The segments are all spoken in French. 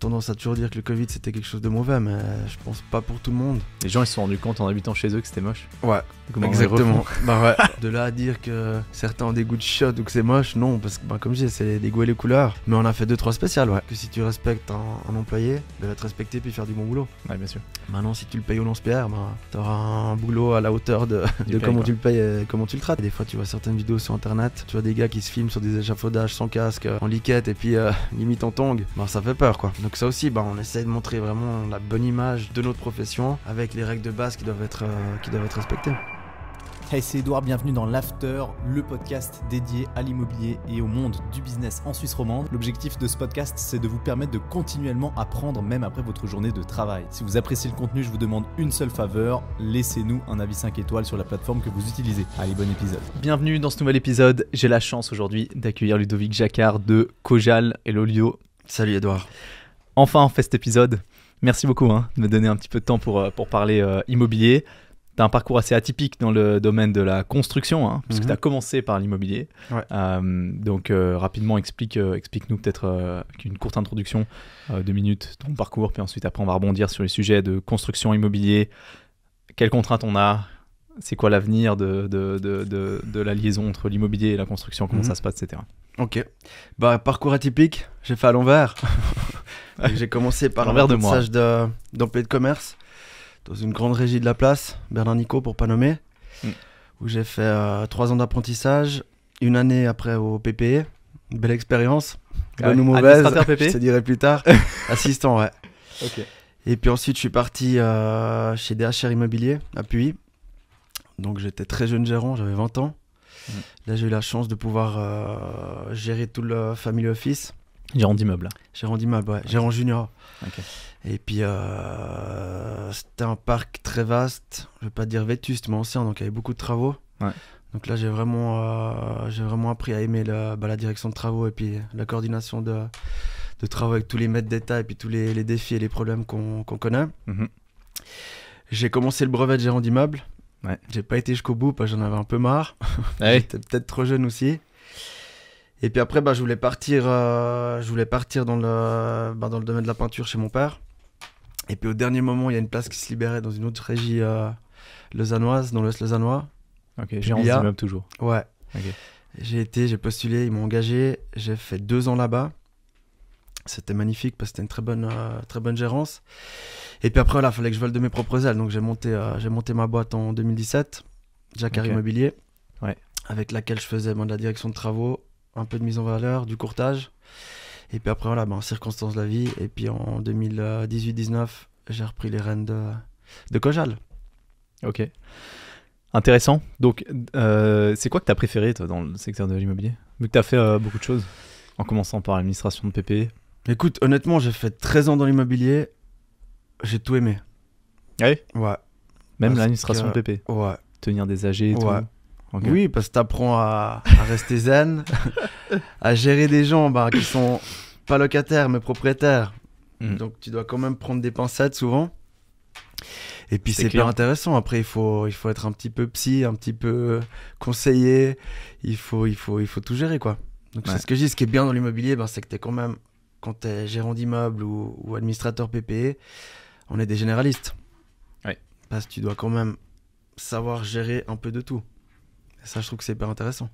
Tendance à toujours dire que le Covid c'était quelque chose de mauvais, mais je pense pas pour tout le monde. Les gens ils se sont rendus compte en habitant chez eux que c'était moche. Ouais, Comment exactement. Bah ouais. De là à dire que certains ont des goûts de chiottes ou que c'est moche, non, parce que comme je dis, c'est des goûts et les couleurs. Mais on a fait 2-3 spéciales, ouais. Que si tu respectes un employé, il va te respecter puis faire du bon boulot. Ouais, bien sûr. Maintenant, si tu le payes au lance-pierre, t'auras un boulot à la hauteur de comment tu le payes et comment tu le traites. Des fois, tu vois certaines vidéos sur internet, tu vois des gars qui se filment sur des échafaudages sans casque, en liquette et puis limite en tongs. Bah ça fait peur quoi. Donc ça aussi, on essaie de montrer vraiment la bonne image de notre profession avec les règles de base qui doivent être respectées. Hey, c'est Edouard, bienvenue dans l'After, le podcast dédié à l'immobilier et au monde du business en Suisse romande. L'objectif de ce podcast, c'est de vous permettre de continuellement apprendre même après votre journée de travail. Si vous appréciez le contenu, je vous demande une seule faveur, laissez-nous un avis 5 étoiles sur la plateforme que vous utilisez. Allez, bon épisode. Bienvenue dans ce nouvel épisode. J'ai la chance aujourd'hui d'accueillir Ludovic Jacquard de Cojal et Lolio. Salut Edouard. Enfin, on fait cet épisode. Merci beaucoup de me donner un petit peu de temps pour parler immobilier. Tu as un parcours assez atypique dans le domaine de la construction, puisque tu as commencé par l'immobilier. Ouais. Donc, rapidement, explique-nous peut-être avec une courte introduction, 2 minutes, ton parcours, puis ensuite, après, on va rebondir sur les sujets de construction immobilier. Quelles contraintes on a? C'est quoi l'avenir de la liaison entre l'immobilier et la construction? Comment ça se passe, etc. Ok. Parcours atypique, j'ai fait à l'envers. J'ai commencé par un apprentissage d'employé de commerce dans une grande régie de la place, Bernard-Nico pour pas nommer, où j'ai fait 3 ans d'apprentissage, 1 année après au PPE, une belle expérience, bonne ou mauvaise, je te dirai plus tard, assistant, ouais. Okay. Et puis ensuite je suis parti chez DHR Immobilier à Puy, donc j'étais très jeune gérant, j'avais 20 ans. Là j'ai eu la chance de pouvoir gérer tout le family office. Gérant d'immeuble. Gérant d'immeuble, ouais. Gérant junior. Okay. Et puis c'était un parc très vaste, je vais pas dire vétuste, mais ancien, donc il y avait beaucoup de travaux. Ouais. Donc là j'ai vraiment appris à aimer la direction de travaux et puis la coordination de travaux avec tous les mètres d'état et puis tous les défis et les problèmes qu'on connaît. J'ai commencé le brevet de gérant d'immeuble. Ouais. J'ai pas été jusqu'au bout parce que j'en avais un peu marre. J'étais peut-être trop jeune aussi. Et puis après, je voulais partir dans le domaine de la peinture chez mon père. Et puis au dernier moment, il y a une place qui se libérait dans une autre régie lausannoise, dans l'Ouest lausannois. Ok, gérant d'immeuble toujours. Ouais. Okay. J'ai postulé, ils m'ont engagé. J'ai fait 2 ans là-bas. C'était magnifique parce que c'était une très bonne gérance. Et puis après, il fallait que je vole de mes propres ailes. Donc j'ai monté ma boîte en 2017, Jacquard Immobilier, avec laquelle je faisais de la direction de travaux, un peu de mise en valeur, du courtage. Et puis après, circonstances de la vie. Et puis en 2018-19, j'ai repris les rênes de Cojal. Ok. Intéressant. Donc, c'est quoi que tu as préféré, toi, dans le secteur de l'immobilier? Vu que tu as fait beaucoup de choses, en commençant par l'administration de PPE. Écoute, honnêtement, j'ai fait 13 ans dans l'immobilier. J'ai tout aimé. Ouais. Ouais. Même l'administration de PPE. Ouais. Tenir des AG et tout. Okay. Oui, parce que t'apprends à rester zen, à gérer des gens qui sont pas locataires mais propriétaires. Donc tu dois quand même prendre des pincettes souvent. Et puis c'est hyper intéressant. Après il faut être un petit peu psy, un petit peu conseiller. Il faut tout gérer quoi. Donc c'est ce que je dis. Ce qui est bien dans l'immobilier, c'est que t'es quand même, quand t'es gérant d'immeuble ou administrateur PPE, on est des généralistes. Ouais. Parce que tu dois quand même savoir gérer un peu de tout. Ça, je trouve que c'est hyper intéressant.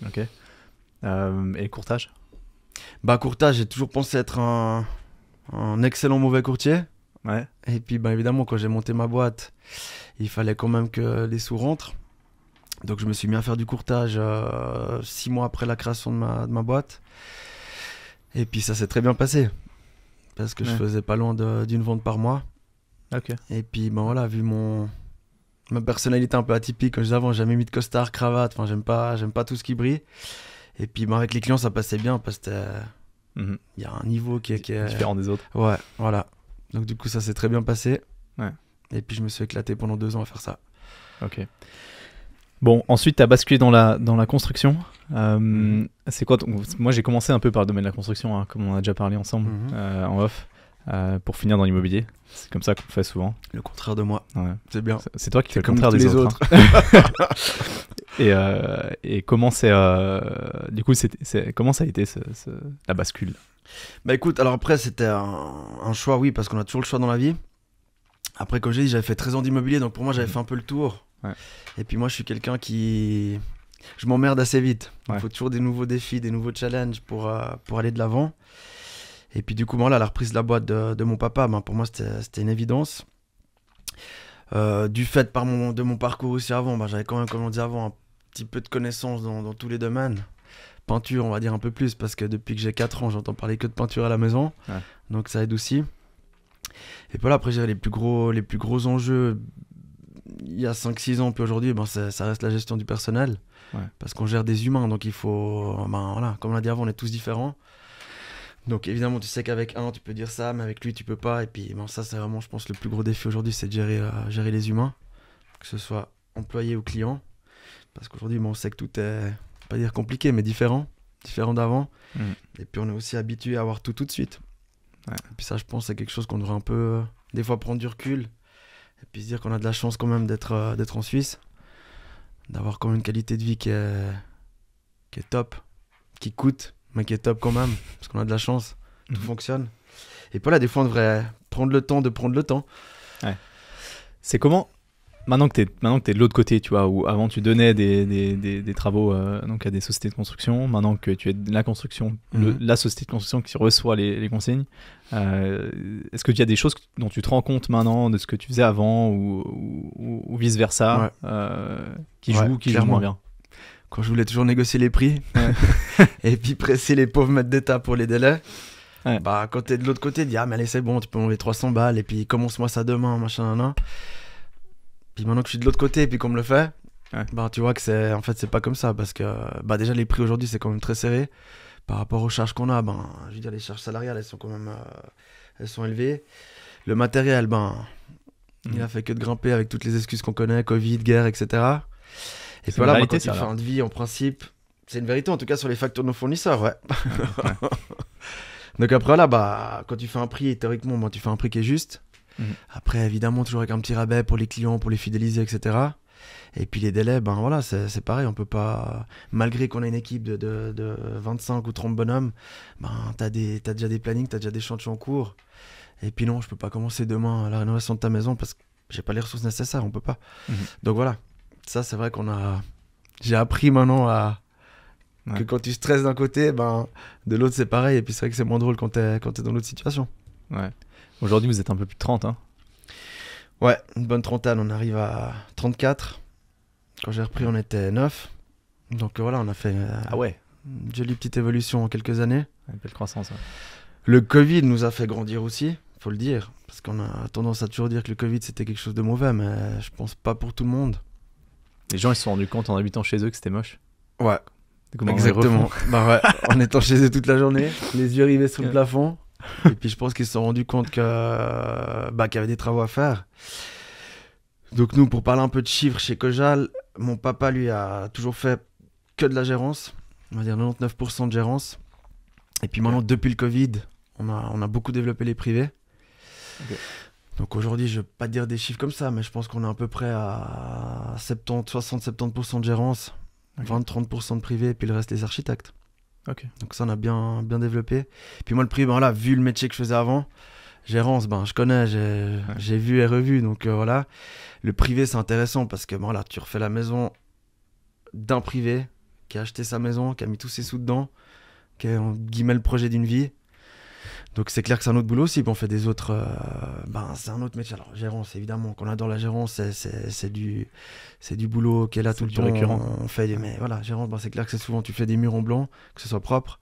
Ok. Et courtage? Courtage, j'ai toujours pensé être un excellent mauvais courtier. Ouais. Et puis, évidemment, quand j'ai monté ma boîte, il fallait quand même que les sous rentrent. Donc, je me suis mis à faire du courtage 6 mois après la création de ma boîte. Et puis, ça s'est très bien passé. Parce que je faisais pas loin d'une vente par mois. Ok. Et puis, vu ma personnalité un peu atypique, comme je disais avant, j'ai jamais mis de costard, cravate, j'aime pas tout ce qui brille. Et puis avec les clients ça passait bien parce que y a un niveau qui est différent des autres. Ouais, voilà. Donc du coup ça s'est très bien passé. Ouais. Et puis je me suis éclaté pendant 2 ans à faire ça. Ok. Bon, ensuite tu as basculé dans la construction. C'est quoi Moi j'ai commencé un peu par le domaine de la construction, comme on a déjà parlé ensemble en off. Pour finir dans l'immobilier, c'est comme ça qu'on fait souvent. Le contraire de moi, c'est bien. C'est toi qui fais le contraire des autres. Et comment comment ça a été la bascule? Bah écoute, alors après c'était un choix, oui, parce qu'on a toujours le choix dans la vie. Après, comme j'ai dit, j'avais fait 13 ans d'immobilier, donc pour moi j'avais fait un peu le tour. Ouais. Et puis moi je suis quelqu'un qui... Je m'emmerde assez vite. Il Ouais. faut toujours des nouveaux défis, des nouveaux challenges pour aller de l'avant. Et puis du coup, moi, là, la reprise de la boîte de mon papa, ben, pour moi c'était une évidence. Du fait de mon parcours aussi avant, ben, j'avais quand même, comme on dit avant, un petit peu de connaissances dans tous les domaines. Peinture, on va dire un peu plus, parce que depuis que j'ai 4 ans, j'entends parler que de peinture à la maison. Ouais. Donc ça aide aussi. Et puis là, après, j'avais les plus gros enjeux il y a 5-6 ans, puis aujourd'hui, ben, ça reste la gestion du personnel. Ouais. Parce qu'on gère des humains, donc il faut... Ben, voilà, comme on l'a dit avant, on est tous différents. Donc évidemment, tu sais qu'avec un, tu peux dire ça, mais avec lui, tu peux pas. Et puis ben, ça, c'est vraiment, je pense, le plus gros défi aujourd'hui, c'est de gérer les humains, que ce soit employé ou client. Parce qu'aujourd'hui, ben, on sait que tout est, pas dire compliqué, mais différent d'avant. Et puis on est aussi habitué à avoir tout de suite. Ouais. Et puis ça, je pense, c'est quelque chose qu'on devrait un peu, des fois, prendre du recul. Et puis se dire qu'on a de la chance quand même d'être en Suisse. D'avoir quand même une qualité de vie qui est top, qui coûte, mais qui est top quand même. Parce qu'on a de la chance, tout fonctionne. Et puis là, des fois, on devrait prendre le temps de prendre le temps. Ouais. C'est comment, maintenant que t'es de l'autre côté, tu vois, où avant tu donnais des travaux donc à des sociétés de construction, maintenant que tu es de la construction, la société de construction qui reçoit les consignes, est-ce qu'il y a des choses dont tu te rends compte maintenant de ce que tu faisais avant ou vice versa, qui jouent moins bien? Quand je voulais toujours négocier les prix et puis presser les pauvres maîtres d'état pour les délais, bah, quand t'es de l'autre côté, tu dis ah mais allez c'est bon, tu peux enlever 300 balles et puis commence-moi ça demain, machin, nan. Puis maintenant que je suis de l'autre côté et puis qu'on me le fait, bah, tu vois que c'est pas comme ça, parce que bah, déjà les prix aujourd'hui c'est quand même très serré par rapport aux charges qu'on a. Ben, je veux dire, les charges salariales elles sont quand même elles sont élevées. Le matériel, il a fait que de grimper avec toutes les excuses qu'on connaît, Covid, guerre, etc. Et puis voilà, quand tu fais un devis, en principe, c'est une vérité, en tout cas sur les factures de nos fournisseurs, ouais. Donc après là, bah, quand tu fais un prix, théoriquement, tu fais un prix qui est juste. Après, évidemment, toujours avec un petit rabais pour les clients, pour les fidéliser, etc. Et puis les délais, ben voilà, c'est pareil, on peut pas, malgré qu'on a une équipe de 25 ou 30 bonhommes, ben t'as déjà des plannings, t'as déjà des chantiers en cours. Et puis non, je peux pas commencer demain la rénovation de ta maison parce que j'ai pas les ressources nécessaires, on peut pas. Donc voilà, ça c'est vrai j'ai appris maintenant que quand tu stresses d'un côté, ben de l'autre c'est pareil. Et puis c'est vrai que c'est moins drôle quand t'es dans l'autre situation. Ouais. Aujourd'hui vous êtes un peu plus de 30, hein? Ouais, une bonne trentaine, on arrive à 34. Quand j'ai repris, on était 9. Donc voilà, on a fait une jolie petite évolution en quelques années. Une belle croissance. Ouais. Le Covid nous a fait grandir aussi, faut le dire. Parce qu'on a tendance à toujours dire que le Covid c'était quelque chose de mauvais, mais je pense pas pour tout le monde. Les gens ils se sont rendus compte en habitant chez eux que c'était moche. Ouais, exactement. Bah ouais, en étant chez eux toute la journée, les yeux rivés sur le plafond. Et puis je pense qu'ils se sont rendus compte qu'il y avait des travaux à faire. Donc nous, pour parler un peu de chiffres chez Cojal, mon papa lui a toujours fait que de la gérance, on va dire 99% de gérance. Et puis maintenant, depuis le Covid, on a beaucoup développé les privés. Donc aujourd'hui, je ne vais pas dire des chiffres comme ça, mais je pense qu'on est à peu près à 60-70% de gérance, 20-30% de privé, et puis le reste les architectes. Donc ça, on a bien développé. Puis moi, le privé, voilà, vu le métier que je faisais avant, gérance, je connais, j'ai vu et revu. Donc voilà, le privé, c'est intéressant parce que voilà, tu refais la maison d'un privé qui a acheté sa maison, qui a mis tous ses sous dedans, qui a en guillemets le projet d'une vie. Donc c'est clair que c'est un autre boulot aussi. Puis on fait des autres, c'est un autre métier. Alors gérance, évidemment, qu'on adore la gérance, c'est du boulot qui est là tout le temps. Récurrent. On fait, mais voilà, gérance, c'est clair que c'est souvent tu fais des murs en blanc, que ce soit propre.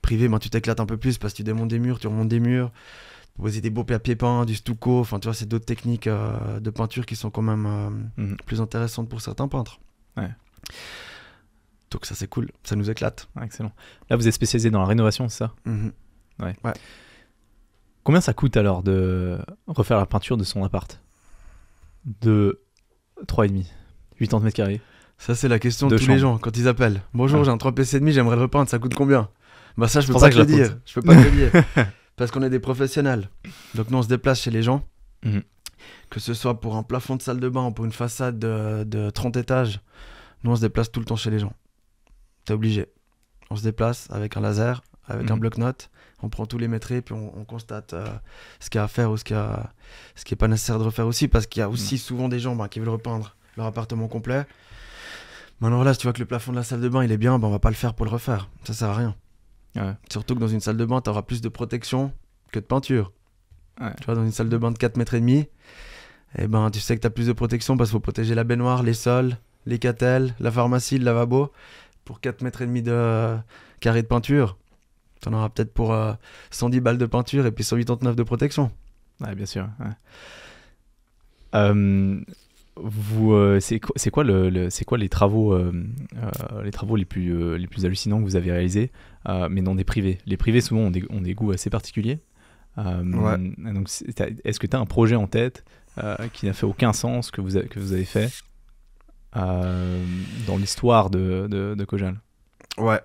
Privé, tu t'éclates un peu plus parce que tu démontes des murs, tu remontes des murs, tu poses des beaux papiers peints, du stucco. Enfin, tu vois, c'est d'autres techniques de peinture qui sont quand même plus intéressantes pour certains peintres. Ouais. Donc ça c'est cool, ça nous éclate. Excellent. Là, vous êtes spécialisé dans la rénovation, c'est ça? Ouais. Combien ça coûte alors de refaire la peinture de son appart? De 3,5, 80 mètres carrés. Ça, c'est la question de tous les gens quand ils appellent. Bonjour, j'ai un 3 PC et demi, j'aimerais le repeindre, ça coûte combien? Ça, je peux pas te le dire. Je peux pas te le dire. Parce qu'on est des professionnels. Donc, nous, on se déplace chez les gens. Que ce soit pour un plafond de salle de bain ou pour une façade de 30 étages, nous, on se déplace tout le temps chez les gens. T'es obligé. On se déplace avec un laser, avec un bloc-notes. On prend tous les métrés, puis on constate ce qu'il y a à faire ou ce qui est pas nécessaire de refaire aussi, parce qu'il y a aussi souvent des gens qui veulent repeindre leur appartement complet. Maintenant là, si tu vois que le plafond de la salle de bain il est bien, on va pas le faire pour le refaire. Ça sert à rien. Ouais. Surtout que dans une salle de bain, tu auras plus de protection que de peinture. Ouais. Tu vois, dans une salle de bain de 4 mètres et demi, tu sais que tu as plus de protection parce qu'il faut protéger la baignoire, les sols, les catelles, la pharmacie, le lavabo. Pour 4 mètres et demi de carré de peinture, tu en auras peut-être pour 110 balles de peinture et puis 189 de protection. Ouais, bien sûr. Ouais. C'est quoi les travaux les plus hallucinants que vous avez réalisés, mais dans des privés. Les privés souvent ont des goûts assez particuliers. Donc est-ce que tu as un projet en tête qui n'a fait aucun sens que vous avez fait dans l'histoire de Kojal? Ouais.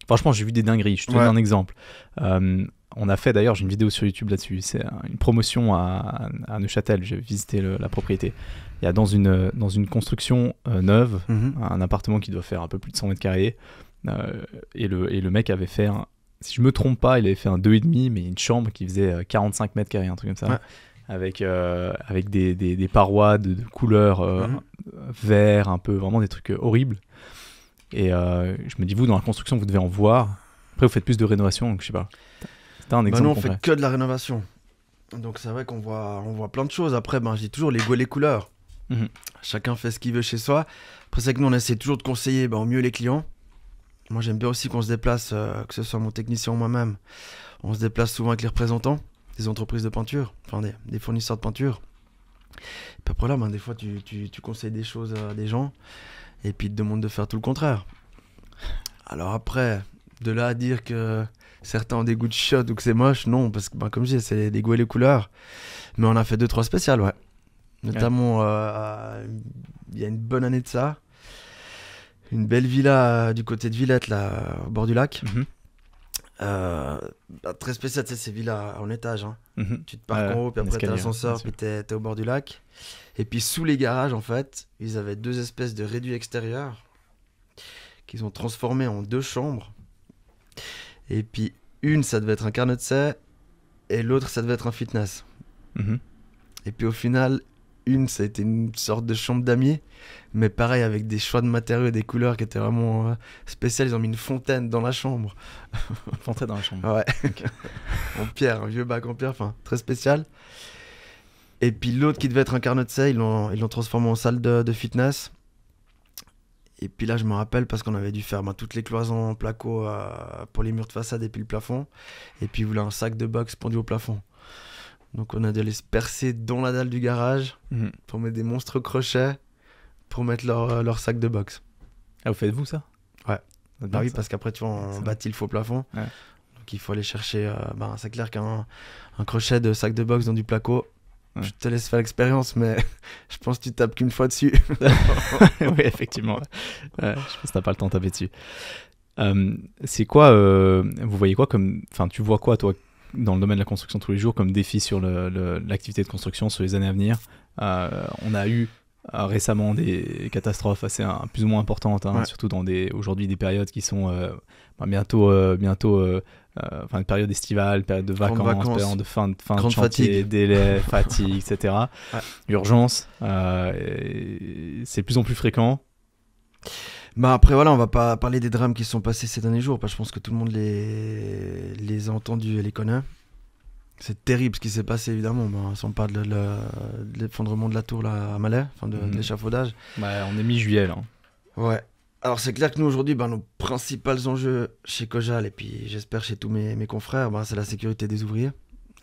Franchement, j'ai vu des dingueries. Je te donne un exemple. On a fait, d'ailleurs, j'ai une vidéo sur YouTube là-dessus. C'est une promotion à Neuchâtel. J'ai visité la propriété. Il y a dans une construction neuve, un appartement qui doit faire un peu plus de 100 mètres carrés. Et le mec avait fait, si je me trompe pas, il avait fait un 2,5, mais une chambre qui faisait 45 mètres carrés, un truc comme ça. Ouais. Avec des parois de couleur vert, un peu, vraiment des trucs horribles. Et je me dis, vous, dans la construction, vous devez en voir. Après, vous faites plus de rénovation, donc je sais pas. T'as un exemple nous, on concret? fait que de la rénovation. Donc c'est vrai qu'on voit plein de choses. Après, je dis toujours les goûts et les couleurs. Chacun fait ce qu'il veut chez soi. Après, c'est que nous, on essaie toujours de conseiller au mieux les clients. Moi, j'aime bien aussi qu'on se déplace, que ce soit mon technicien ou moi-même. On se déplace souvent avec les représentants des entreprises de peinture, enfin des fournisseurs de peinture. Et puis après là, des fois, tu conseilles des choses à des gens et puis ils te demandent de faire tout le contraire. Alors après, de là à dire que certains ont des goûts de shot ou que c'est moche, non, parce que comme je dis, c'est des goûts et les couleurs. Mais on a fait 2-3 spéciales, ouais. Notamment, il y a une bonne année de ça. Une belle villa du côté de Villette, là, au bord du lac. Très spécial, c'est ces villas en étage. Tu te parques en haut, puis après t'as l'ascenseur, puis t'es au bord du lac. Et puis sous les garages, en fait, ils avaient 2 espèces de réduits extérieurs qu'ils ont transformés en 2 chambres. Et puis une, ça devait être un carnet de sais, et l'autre, ça devait être un fitness. Et puis au final, une, ça a été une sorte de chambre d'amis, mais pareil, avec des choix de matériaux et des couleurs qui étaient vraiment spéciales. Ils ont mis une fontaine dans la chambre. Une fontaine dans la chambre. Ouais. Okay. En pierre, un vieux bac en pierre, enfin, très spécial. Et puis l'autre qui devait être un carnet de sais, ils l'ont transformé en salle de fitness. Et puis là, je me rappelle parce qu'on avait dû faire toutes les cloisons en placo pour les murs de façade et puis le plafond. Et puis ils voulaient un sac de boxe pendu au plafond. Donc on a dû aller se percer dans la dalle du garage pour mettre des monstres crochets pour mettre leur sac de boxe. Ah, vous faites-vous ça? Ouais. Bah oui, parce qu'après, tu vois, on bâtit le faux plafond. Ouais. Donc il faut aller chercher, c'est clair qu'un crochet de sac de boxe dans du placo, je te laisse faire l'expérience, mais je pense que tu tapes qu'une fois dessus. Oui, effectivement. Je pense que t'as pas le temps de taper dessus. C'est quoi, vous voyez quoi comme, enfin, tu vois quoi, toi, dans le domaine de la construction tous les jours comme défi sur l'activité de construction sur les années à venir? On a eu récemment des catastrophes assez plus ou moins importantes, surtout dans aujourd'hui des périodes qui sont bientôt enfin une période estivale, période de vacances, période de fin de chantier, fatigue. Délai, fatigue, etc. Urgence, c'est de plus en plus fréquent. Après voilà, on va pas parler des drames qui sont passés ces derniers jours, parce que je pense que tout le monde les a entendus et les connaît. C'est terrible ce qui s'est passé, évidemment. Si on parle de l'effondrement de la tour là, à Malais, de l'échafaudage. On est mi-juillet là. Ouais. Alors c'est clair que nous aujourd'hui, nos principaux enjeux chez Kojal, et puis j'espère chez tous mes confrères, c'est la sécurité des ouvriers,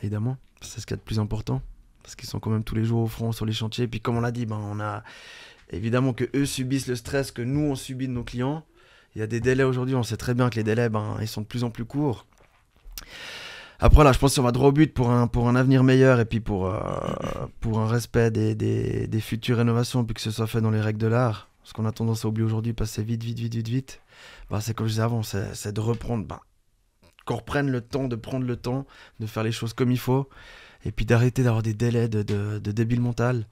évidemment. C'est ce qu'il y a de plus important, parce qu'ils sont quand même tous les jours au front sur les chantiers. Et puis comme on l'a dit, on a évidemment que eux subissent le stress que nous on subit de nos clients. Il y a des délais aujourd'hui, on sait très bien que les délais, ils sont de plus en plus courts. Après là, je pense qu'on va droit au but pour un avenir meilleur, et puis pour un respect des futures rénovations, puis que ce soit fait dans les règles de l'art. Ce qu'on a tendance à oublier aujourd'hui, parce que c'est vite. C'est comme je disais avant, c'est de reprendre, qu'on reprenne le temps, de prendre le temps, de faire les choses comme il faut, et puis d'arrêter d'avoir des délais de débile mental.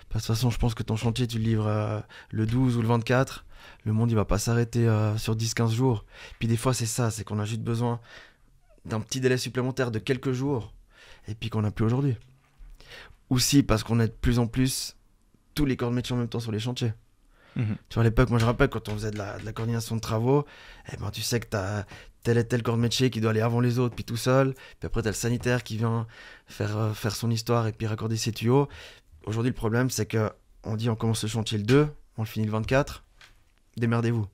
Parce que de toute façon, je pense que ton chantier, tu le livres le 12 ou le 24, le monde il va pas s'arrêter sur 10-15 jours. Puis des fois, c'est ça, c'est qu'on a juste besoin d'un petit délai supplémentaire de quelques jours et puis qu'on n'a plus aujourd'hui. Aussi parce qu'on est de plus en plus tous les corps de métier en même temps sur les chantiers. Tu vois, à l'époque, moi je rappelle quand on faisait de la coordination de travaux, tu sais que t'as tel et tel corps de métier qui doit aller avant les autres, puis tout seul, puis après t'as le sanitaire qui vient faire son histoire et puis raccorder ses tuyaux. Aujourd'hui, le problème, c'est que on dit on commence le chantier le 2, on le finit le 24, démerdez-vous.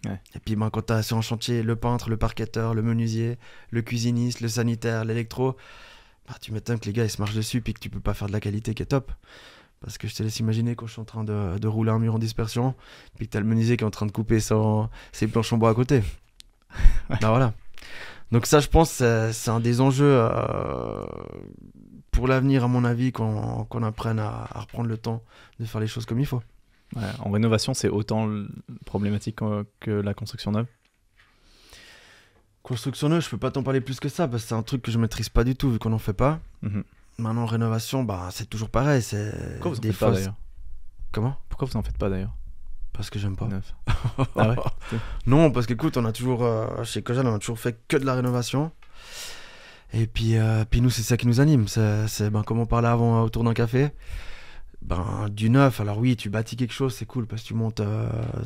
Ouais. Et puis quand t'as sur un chantier le peintre, le parquetteur, le menuisier, le cuisiniste, le sanitaire, l'électro, tu m'étonnes que les gars ils se marchent dessus puis que tu peux pas faire de la qualité qui est top. Parce que je te laisse imaginer quand je suis en train de rouler un mur en dispersion, puis que t'as le menuisier qui est en train de couper ses planches en bois à côté. Voilà. Donc ça, je pense, c'est un des enjeux pour l'avenir, à mon avis, qu'on apprenne à reprendre le temps de faire les choses comme il faut. Ouais, en rénovation, c'est autant problématique que la construction neuve. Construction neuve, je peux pas t'en parler plus que ça, parce que c'est un truc que je maîtrise pas du tout, vu qu'on en fait pas. Maintenant, rénovation, c'est toujours pareil. Pourquoi vous en des faites pas d'ailleurs? Comment? Pourquoi vous en faites pas d'ailleurs? Parce que j'aime pas. Neuf. Ah ouais? Non, parce qu'écoute, on a toujours, chez Kojal, on a toujours fait que de la rénovation. Et puis nous, c'est ça qui nous anime. C'est comme on parlait avant autour d'un café. Du neuf, alors oui, tu bâtis quelque chose, c'est cool parce que tu montes,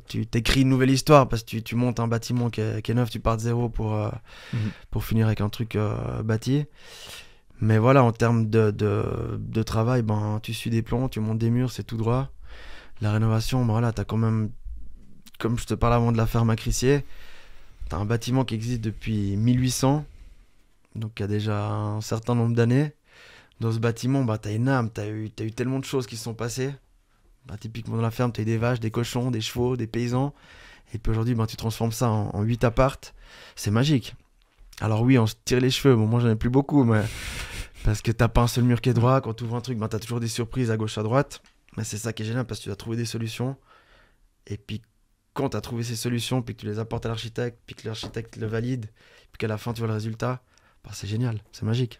tu t'écris une nouvelle histoire parce que tu montes un bâtiment qui est neuf, tu pars de zéro pour finir avec un truc bâti. Mais voilà, en termes de travail, tu suis des plombs, tu montes des murs, c'est tout droit. La rénovation, voilà, t'as quand même, comme je te parlais avant de la ferme à Crissier, t'as un bâtiment qui existe depuis 1800, donc il y a déjà un certain nombre d'années. Dans ce bâtiment, t'as une âme, t'as eu tellement de choses qui se sont passées. Typiquement dans la ferme, t'as eu des vaches, des cochons, des chevaux, des paysans. Et puis aujourd'hui, tu transformes ça en 8 appartes. C'est magique. Alors oui, on se tire les cheveux. Bon, moi, j'en ai plus beaucoup, mais parce que t'as pas un seul mur qui est droit. Quand tu ouvres un truc, t'as toujours des surprises à gauche, à droite. Mais c'est ça qui est génial parce que tu as trouvé des solutions. Et puis, quand tu as trouvé ces solutions, puis que tu les apportes à l'architecte, puis que l'architecte le valide, puis qu'à la fin, tu vois le résultat, c'est génial, c'est magique.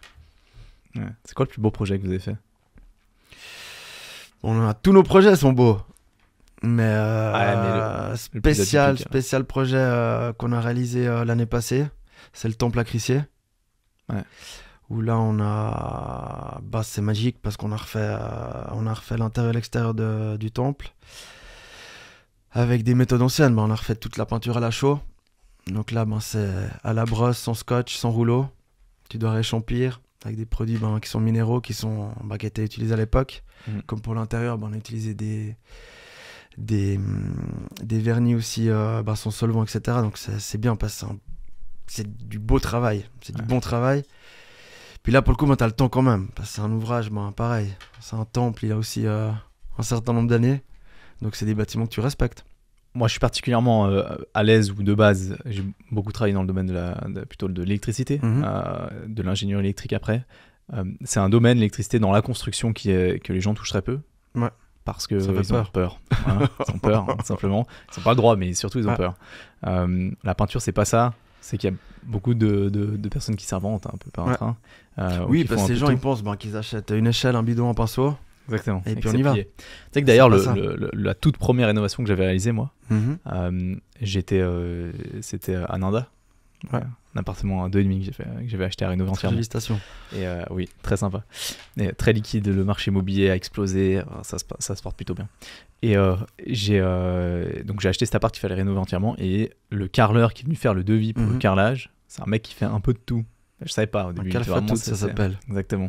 Ouais. C'est quoi le plus beau projet que vous avez fait? Tous nos projets sont beaux. Mais, spécial projet qu'on a réalisé l'année passée, c'est le temple à Crissier. Ouais. Où là, c'est magique parce qu'on a refait l'intérieur et l'extérieur du temple. Avec des méthodes anciennes, on a refait toute la peinture à la chaux. Donc là, c'est à la brosse, sans scotch, sans rouleau. Tu dois réchampir avec des produits qui sont minéraux, qui étaient utilisés à l'époque. Comme pour l'intérieur, on a utilisé des vernis aussi sans solvant, etc. Donc c'est bien parce que c'est du beau travail, c'est du bon travail. Puis là, pour le coup, t'as le temps quand même, parce que c'est un ouvrage, pareil. C'est un temple, il a aussi un certain nombre d'années. Donc c'est des bâtiments que tu respectes. Moi, je suis particulièrement à l'aise, ou de base, j'ai beaucoup travaillé dans le domaine plutôt de l'électricité, de l'ingénierie électrique après. C'est un domaine, l'électricité, dans la construction que les gens touchent très peu. Ouais. Parce qu'ils ont peur. Voilà, ils ont peur, simplement. Ils n'ont pas le droit, mais surtout, ils ont peur. La peinture, c'est pas ça. C'est qu'il y a beaucoup de personnes qui s'inventent un peu par un train. Oui, parce que les gens, ils pensent qu'ils achètent une échelle, un bidon, un pinceau. Exactement. Et puis on y va. Tu sais que d'ailleurs, la toute première rénovation que j'avais réalisée, moi, c'était à Nanda. Ouais. Un appartement à 2,5 que j'avais acheté à rénover entièrement. Félicitations. Et oui, très sympa. Et très liquide, le marché immobilier a explosé, ça se porte plutôt bien. Et donc j'ai acheté cet appart qu'il fallait rénover entièrement, et le carreleur qui est venu faire le devis pour le carrelage, c'est un mec qui fait un peu de tout. Je savais pas au début. Tout, ça s'appelle. Exactement.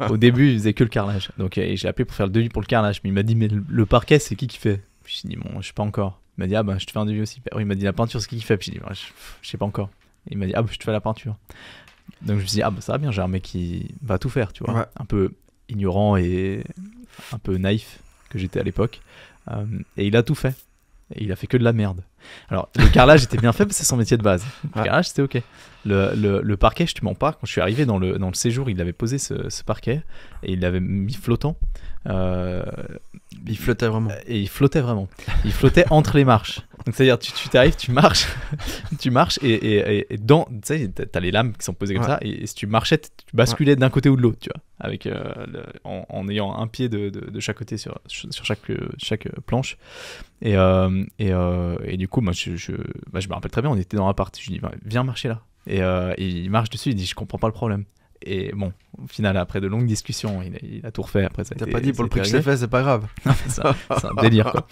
Au début, il faisait que le carrelage. Donc j'ai appelé pour faire le devis pour le carrelage, mais il m'a dit, mais le parquet, c'est qui fait? Puis j'ai dit, je sais pas encore. Il m'a dit, je te fais un devis aussi. Il m'a dit, la peinture, c'est qui fait? Puis j'ai dit, je sais pas encore. Et il m'a dit, je te fais la peinture. Donc je me suis dit, ça va bien, j'ai un mec qui va tout faire, tu vois. Ouais. Un peu ignorant et un peu naïf que j'étais à l'époque. Et il a tout fait. Et il a fait que de la merde. Alors, le carrelage était bien fait parce que c'est son métier de base. Le carrelage, c'était ok. Le parquet, je te mens pas, quand je suis arrivé dans le séjour, il avait posé ce parquet et il l'avait mis flottant. Il flottait vraiment. Et il flottait vraiment. Il flottait entre les marches. Donc, c'est-à-dire, tu t'arrives, tu marches, et dans, tu sais, t'as les lames qui sont posées comme ça, et si tu marchais, tu basculais d'un côté ou de l'autre, tu vois, avec, en ayant un pied de chaque côté sur chaque planche. Et du coup, moi, je me rappelle très bien, on était dans l'appart. Je lui dis, viens marcher là. Et il marche dessus, il dit je comprends pas le problème. Et bon, au final, après de longues discussions, il a tout refait. Après, T'as pas dit pour le prix que je t'ai fait, c'est pas grave. Non, c'est un délire, quoi.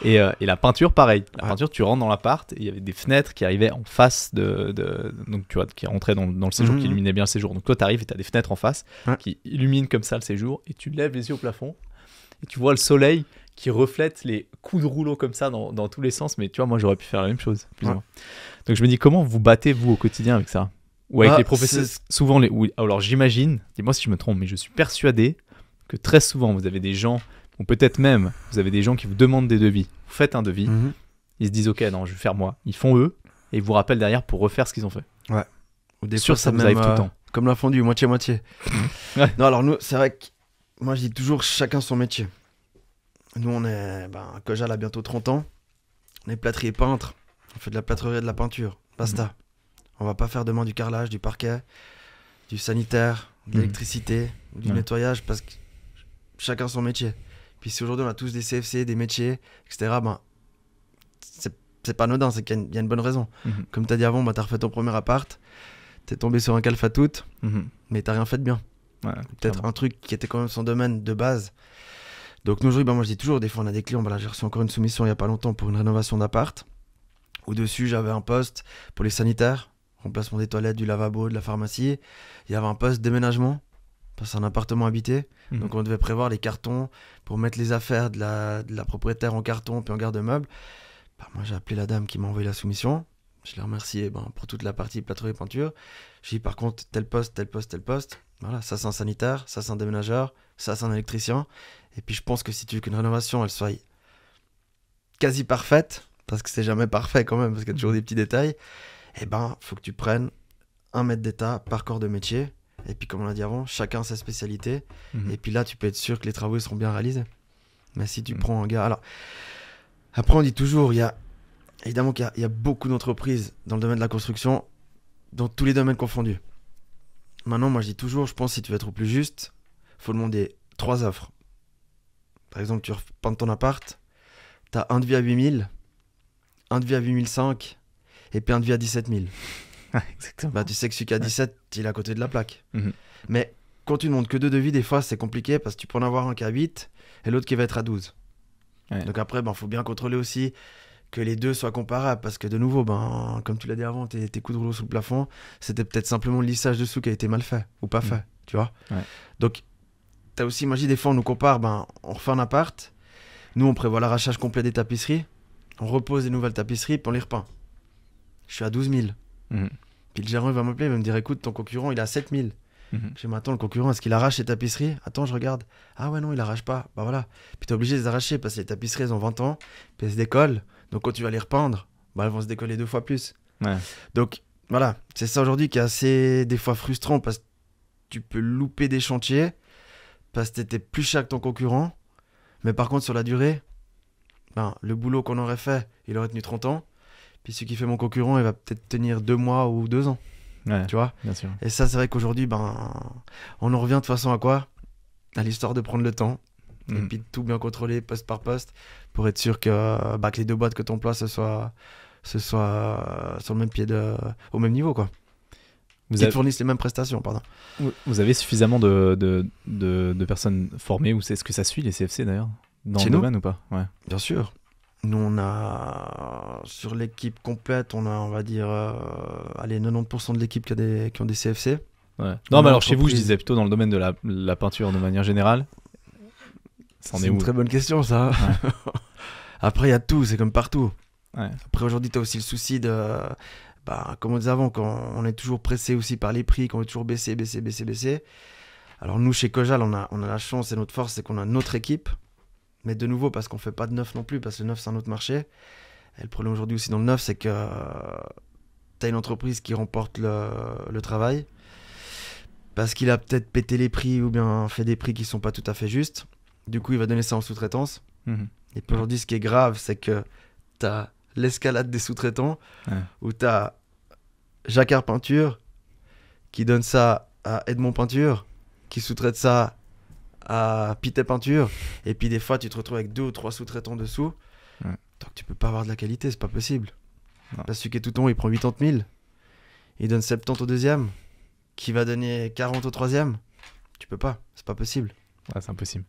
Et la peinture, pareil. La peinture, tu rentres dans l'appart, et il y avait des fenêtres qui arrivaient en face donc, tu vois, qui rentraient dans le séjour, qui illuminaient bien le séjour. Donc toi, t'arrives et t'as des fenêtres en face qui illuminent comme ça le séjour, et tu lèves les yeux au plafond, et tu vois le soleil qui reflète les coups de rouleau comme ça dans tous les sens. Mais tu vois, moi, j'aurais pu faire la même chose, plus ou moins. Donc je me dis, comment vous battez, vous, au quotidien avec ça ? Ou avec les professeurs, souvent alors j'imagine, dis-moi si je me trompe, mais je suis persuadé que très souvent vous avez des gens, ou peut-être même vous avez des gens qui vous demandent des devis. Vous faites un devis, ils se disent ok, non, je vais faire moi. Ils font eux, et ils vous rappellent derrière pour refaire ce qu'ils ont fait. Ouais. Ou des fois, ça vous arrive tout le temps. Comme la fondue, moitié-moitié. Ouais. Non, alors nous, c'est vrai que moi je dis toujours chacun son métier. Nous, on est, Kojal a bientôt 30 ans, on est plâtrier peintre, on fait de la plâtrerie et de la peinture, basta. On va pas faire demain du carrelage, du parquet, du sanitaire, de l'électricité, du nettoyage, parce que chacun son métier. Puis si aujourd'hui on a tous des CFC, des métiers, etc., c'est pas anodin, c'est qu'il y a une bonne raison. Comme tu as dit avant, t'as refait ton premier appart, t'es tombé sur un calfatoute, mais t'as rien fait de bien. Ouais, peut-être un truc qui était quand même son domaine de base. Donc nous aujourd'hui, moi je dis toujours, des fois on a des clients, là j'ai reçu encore une soumission il y a pas longtemps pour une rénovation d'appart. Au-dessus j'avais un poste pour les sanitaires, remplacement des toilettes, du lavabo, de la pharmacie. Il y avait un poste déménagement, parce que c'est un appartement habité. Donc on devait prévoir les cartons pour mettre les affaires de la propriétaire en carton puis en garde-meuble. Moi j'ai appelé la dame qui m'a envoyé la soumission. Je l'ai remercié pour toute la partie plâtrerie et peinture. J'ai dit par contre tel poste. Voilà, ça c'est un sanitaire, ça c'est un déménageur, ça c'est un électricien. Et puis je pense que si tu veux qu'une rénovation elle soit quasi parfaite, parce que c'est jamais parfait quand même, parce qu'il y a toujours des petits détails, faut que tu prennes 1 mètre d'état par corps de métier. Et puis, comme on l'a dit avant, chacun sa spécialité. Et puis là, tu peux être sûr que les travaux seront bien réalisés. Mais si tu prends un gars... Alors, après, on dit toujours, évidemment qu'il y a beaucoup d'entreprises dans le domaine de la construction, dans tous les domaines confondus. Maintenant, moi, je dis toujours, je pense que si tu veux être au plus juste, il faut demander 3 offres. Par exemple, tu repeins ton appart, tu as un devis à 8000, un devis à 8005, et puis un devis à 17 000. Exactement. Tu sais que celui qui a 17, il est à côté de la plaque. Mais quand tu ne montes que 2 devis, des fois, c'est compliqué parce que tu peux en avoir un qui a 8 et l'autre qui va être à 12. Ouais. Donc après, faut bien contrôler aussi que les deux soient comparables parce que de nouveau, comme tu l'as dit avant, tes coups de rouleau sous le plafond, c'était peut-être simplement le lissage dessous qui a été mal fait ou pas fait, tu vois. Ouais. Donc, tu as aussi, moi je dis des fois, on nous compare, on refait un appart, nous on prévoit l'arrachage complet des tapisseries, on repose des nouvelles tapisseries, puis on les repeint. Je suis à 12 000. Puis le gérant il va m'appeler, il va me dire écoute, ton concurrent il est à 7 000. Je dis mais attends, le concurrent est-ce qu'il arrache les tapisseries? Attends, je regarde. Ah ouais, non, il arrache pas. Voilà. Puis t'es obligé de les arracher parce que les tapisseries elles ont 20 ans, puis elles se décollent. Donc quand tu vas les repeindre, elles vont se décoller 2 fois plus. Ouais. Donc voilà, c'est ça aujourd'hui qui est assez des fois frustrant parce que tu peux louper des chantiers parce que t'étais plus cher que ton concurrent. Mais par contre sur la durée, le boulot qu'on aurait fait, il aurait tenu 30 ans. Puis celui qui fait mon concurrent, il va peut-être tenir 2 mois ou 2 ans. Ouais, tu vois, bien sûr. Et ça, c'est vrai qu'aujourd'hui, on en revient de toute façon à quoi? À l'histoire de prendre le temps et puis de tout bien contrôler poste par poste pour être sûr que les 2 boîtes que tu emploies ce soit sur le même pied, au même niveau, quoi. Ils te fournissent les mêmes prestations, pardon. Vous avez suffisamment de personnes formées, ou est-ce que ça suit les CFC d'ailleurs dans le domaine ou pas? Ouais. Bien sûr. Nous, on a, sur l'équipe complète, on va dire, 90% de l'équipe qui ont des CFC. Ouais. Non, mais alors chez vous, je disais plutôt dans le domaine de la peinture de manière générale. C'est une très bonne question, ça. Ouais. Après, il y a tout, c'est comme partout. Ouais. Après, aujourd'hui, tu as aussi le souci de, comme on disait avant, quand on est toujours pressé aussi par les prix, qu'on veut toujours baisser. Alors nous, chez Kojal, on a la chance et notre force, c'est qu'on a notre équipe. Mais de nouveau, parce qu'on ne fait pas de neuf non plus, parce que le neuf, c'est un autre marché. Et le problème aujourd'hui aussi dans le neuf, c'est que tu as une entreprise qui remporte le travail, parce qu'il a peut-être pété les prix ou bien fait des prix qui ne sont pas tout à fait justes. Du coup, il va donner ça en sous-traitance. Et puis aujourd'hui, ce qui est grave, c'est que tu as l'escalade des sous-traitants, où tu as Jacquard Peinture, qui donne ça à Edmond Peinture, qui sous-traite ça à Pité Peinture, et puis des fois tu te retrouves avec 2 ou 3 sous-traitants dessous. Donc tu peux pas avoir de la qualité, c'est pas possible. Là, celui qui est tout en haut, il prend 80 000, il donne 70 au deuxième, qui va donner 40 au troisième. Tu peux pas, c'est pas possible. Ouais, c'est impossible.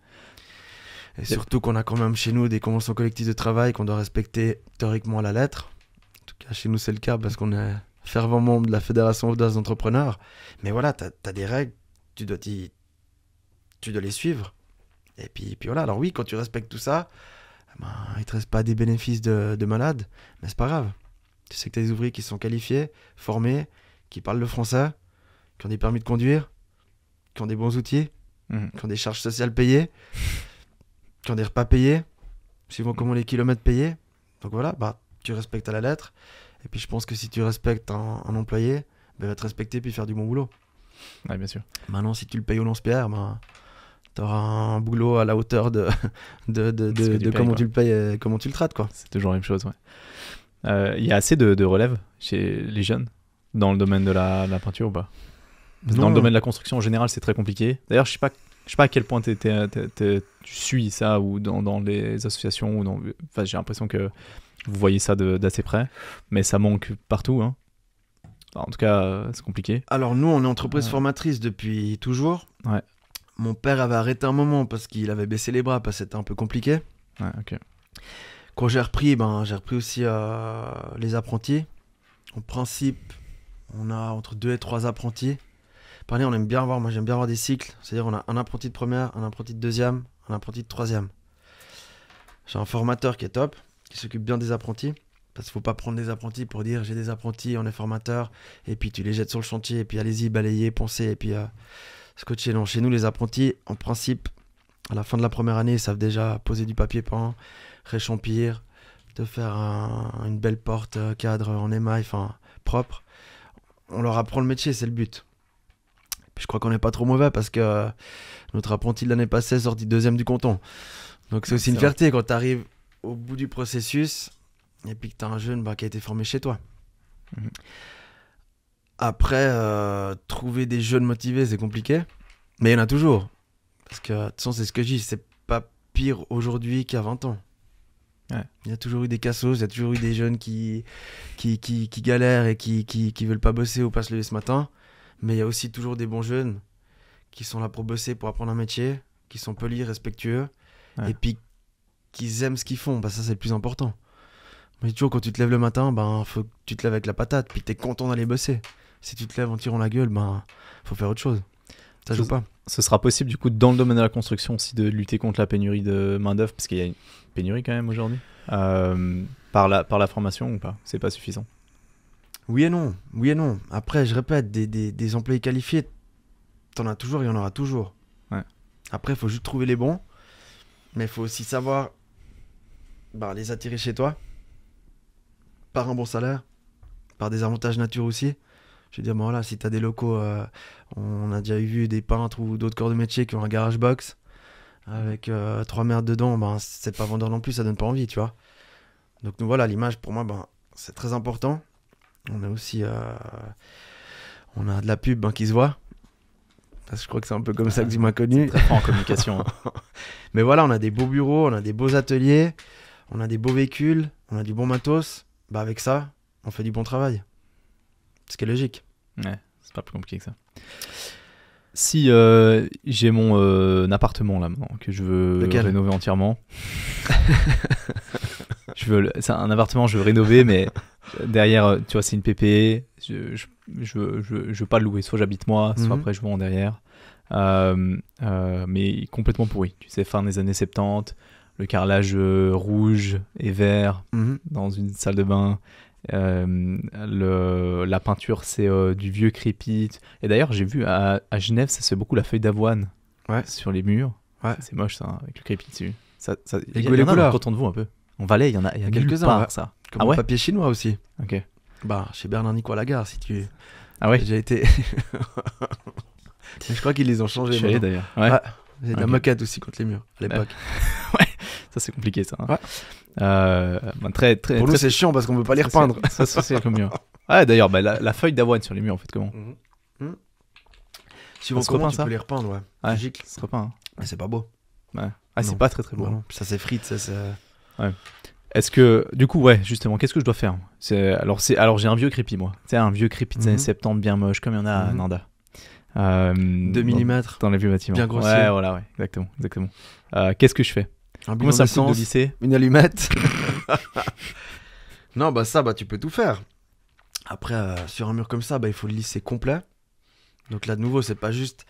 Et surtout qu'on a quand même chez nous des conventions collectives de travail qu'on doit respecter théoriquement à la lettre. En tout cas, chez nous, c'est le cas parce qu'on est fervent membre de la Fédération des entrepreneurs. Mais voilà, t'as des règles, tu dois les suivre. Et puis voilà, alors oui, quand tu respectes tout ça, il te reste pas des bénéfices de malade, mais c'est pas grave. Tu sais que t'as des ouvriers qui sont qualifiés, formés, qui parlent le français, qui ont des permis de conduire, qui ont des bons outils, qui ont des charges sociales payées, qui ont des repas payés, suivant comment les kilomètres payés. Donc voilà, tu respectes à la lettre. Et puis je pense que si tu respectes un employé, il va te respecter puis faire du bon boulot. Ouais, bien sûr. Maintenant, si tu le payes au lance-pierre, tu auras un boulot à la hauteur de comment tu le payes et comment tu le traites, quoi. C'est toujours la même chose, ouais. Il y a assez de relève chez les jeunes dans le domaine de la peinture ou pas? Dans le domaine de la construction en général, c'est très compliqué. D'ailleurs, je sais pas à quel point tu suis ça ou dans les associations. Enfin, j'ai l'impression que vous voyez ça d'assez près, mais ça manque partout. Hein. En tout cas, c'est compliqué. Alors nous, on est entreprise formatrice depuis toujours. Ouais. Mon père avait arrêté un moment parce qu'il avait baissé les bras parce que c'était un peu compliqué. Ouais, ok. Quand j'ai repris aussi les apprentis. En principe, on a entre 2 et 3 apprentis. Par année, moi j'aime bien avoir des cycles. C'est-à-dire on a un apprenti de première, un apprenti de deuxième, un apprenti de troisième. J'ai un formateur qui est top, qui s'occupe bien des apprentis. Parce qu'il ne faut pas prendre des apprentis pour dire j'ai des apprentis, on est formateur, et puis tu les jettes sur le chantier, et puis allez-y, balayez, poncez, et puis scotcher. Non, chez nous, les apprentis, en principe, à la fin de la première année, ils savent déjà poser du papier peint, réchampir, te faire une belle porte cadre en émail, propre. On leur apprend le métier, c'est le but. Puis je crois qu'on n'est pas trop mauvais parce que notre apprenti de l'année passée est sorti 2e du canton. Donc c'est aussi une fierté quand tu arrives au bout du processus et puis que tu as un jeune qui a été formé chez toi. Après, trouver des jeunes motivés, c'est compliqué. Mais il y en a toujours. Parce que de toute façon, c'est ce que je dis, c'est pas pire aujourd'hui qu'à 20 ans. Ouais. Il y a toujours eu des cassos, il y a toujours eu des jeunes qui galèrent et qui veulent pas bosser ou pas se lever ce matin. Mais il y a aussi toujours des bons jeunes qui sont là pour bosser, pour apprendre un métier, qui sont polis, respectueux, et puis qui aiment ce qu'ils font. Ça, c'est le plus important. Mais toujours, quand tu te lèves le matin, faut que tu te lèves avec la patate, puis tu es content d'aller bosser. Si tu te lèves en tirant la gueule, faut faire autre chose. Ça joue pas. Ce sera possible, du coup, dans le domaine de la construction aussi, de lutter contre la pénurie de main-d'œuvre, parce qu'il y a une pénurie quand même aujourd'hui, par la formation ou pas? C'est pas suffisant? Oui et non. Après, je répète, des employés qualifiés, t'en as toujours, il y en aura toujours. Ouais. Après, il faut juste trouver les bons, mais il faut aussi savoir les attirer chez toi, par un bon salaire, par des avantages nature aussi. Je veux dire, voilà, si t'as des locaux, on a déjà vu des peintres ou d'autres corps de métier qui ont un garage box avec 3 merdes dedans, c'est pas vendeur non plus, ça donne pas envie, tu vois. Donc nous, voilà, l'image pour moi, c'est très important. On a aussi on a de la pub qui se voit. Parce que je crois que c'est un peu comme ça que tu m'as connu. Très fort en communication. Mais voilà, on a des beaux bureaux, on a des beaux ateliers, on a des beaux véhicules, on a du bon matos. Avec ça, on fait du bon travail. Ce qui est logique. Ouais, c'est pas plus compliqué que ça. Si j'ai mon appartement là maintenant, que je veux rénover entièrement. C'est un appartement, je veux rénover, mais derrière, tu vois, c'est une PPE. Je veux pas le louer. Soit j'habite moi, soit après je vends derrière. Mais complètement pourri. Tu sais, fin des années 70, le carrelage rouge et vert dans une salle de bain. La peinture, c'est du vieux crépi. Et d'ailleurs, j'ai vu à Genève, ça se fait beaucoup la feuille d'avoine sur les murs. Ouais. C'est moche ça, avec le crépi dessus. Il y en a dans le canton de Vaud un peu. En Valais, il y en a quelques-uns. Ça. Comme le papier chinois aussi. Ok. Chez Bernard Nicois à la gare, si tu. Ah ouais. J'ai déjà été. Mais je crois qu'ils les ont changés. Je suis allé d'ailleurs. Ouais. J'ai de la moquette aussi contre les murs à l'époque. Ouais. Ça c'est compliqué ça. Hein. Ouais. Pour nous c'est chiant parce qu'on veut pas les repeindre. Ça c'est comme mur. Ouais d'ailleurs la feuille d'avoine sur les murs en fait comment Si on repeint ça, tu peux les repeindre ouais. Logique. Ça se repeint. Mais c'est pas beau. Ouais. Ah c'est pas très beau. Non. Ça s'effrite ça. Ouais. Est-ce que, du coup, ouais, justement, qu'est-ce que je dois faire? Alors j'ai un vieux crépi, moi. Tu sais, un vieux crépi des années 70 bien moche, comme il y en a à Nanda. 2 mm. Dans les vieux bâtiments. Bien grossier. Ouais, voilà, ouais, exactement. Qu'est-ce que je fais? Comment ça me coûte de lisser? Une allumette. Non, bah ça, tu peux tout faire. Après, sur un mur comme ça, il faut le lisser complet. Donc là, de nouveau, c'est pas juste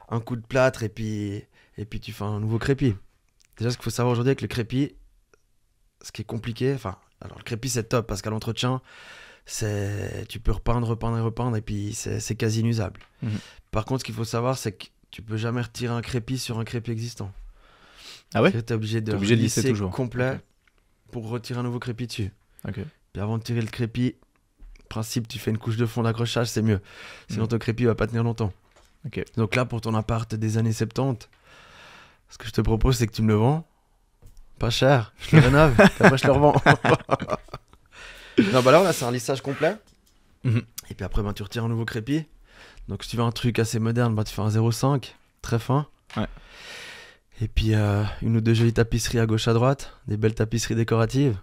un coup de plâtre et puis tu fais un nouveau crépi. Déjà, ce qu'il faut savoir aujourd'hui avec le crépi, ce qui est compliqué, alors le crépi c'est top parce qu'à l'entretien, tu peux repeindre et puis c'est quasi inusable. Par contre, ce qu'il faut savoir, c'est que tu peux jamais retirer un crépi sur un crépi existant. Ah ouais? T'es obligé de lisser toujours complet pour retirer un nouveau crépi dessus. Ok. Puis avant de tirer le crépi, principe, tu fais une couche de fond d'accrochage, c'est mieux. Sinon ton crépi va pas tenir longtemps. Ok. Donc là, pour ton appart des années 70, ce que je te propose, c'est que tu me le vends. Pas cher, je le rénove, puis après je le revends. Non, là, c'est un lissage complet. Et puis après, tu retires un nouveau crépi. Donc si tu veux un truc assez moderne, tu fais un 0,5, très fin. Ouais. Et puis une ou deux jolies tapisseries à gauche à droite, des belles tapisseries décoratives.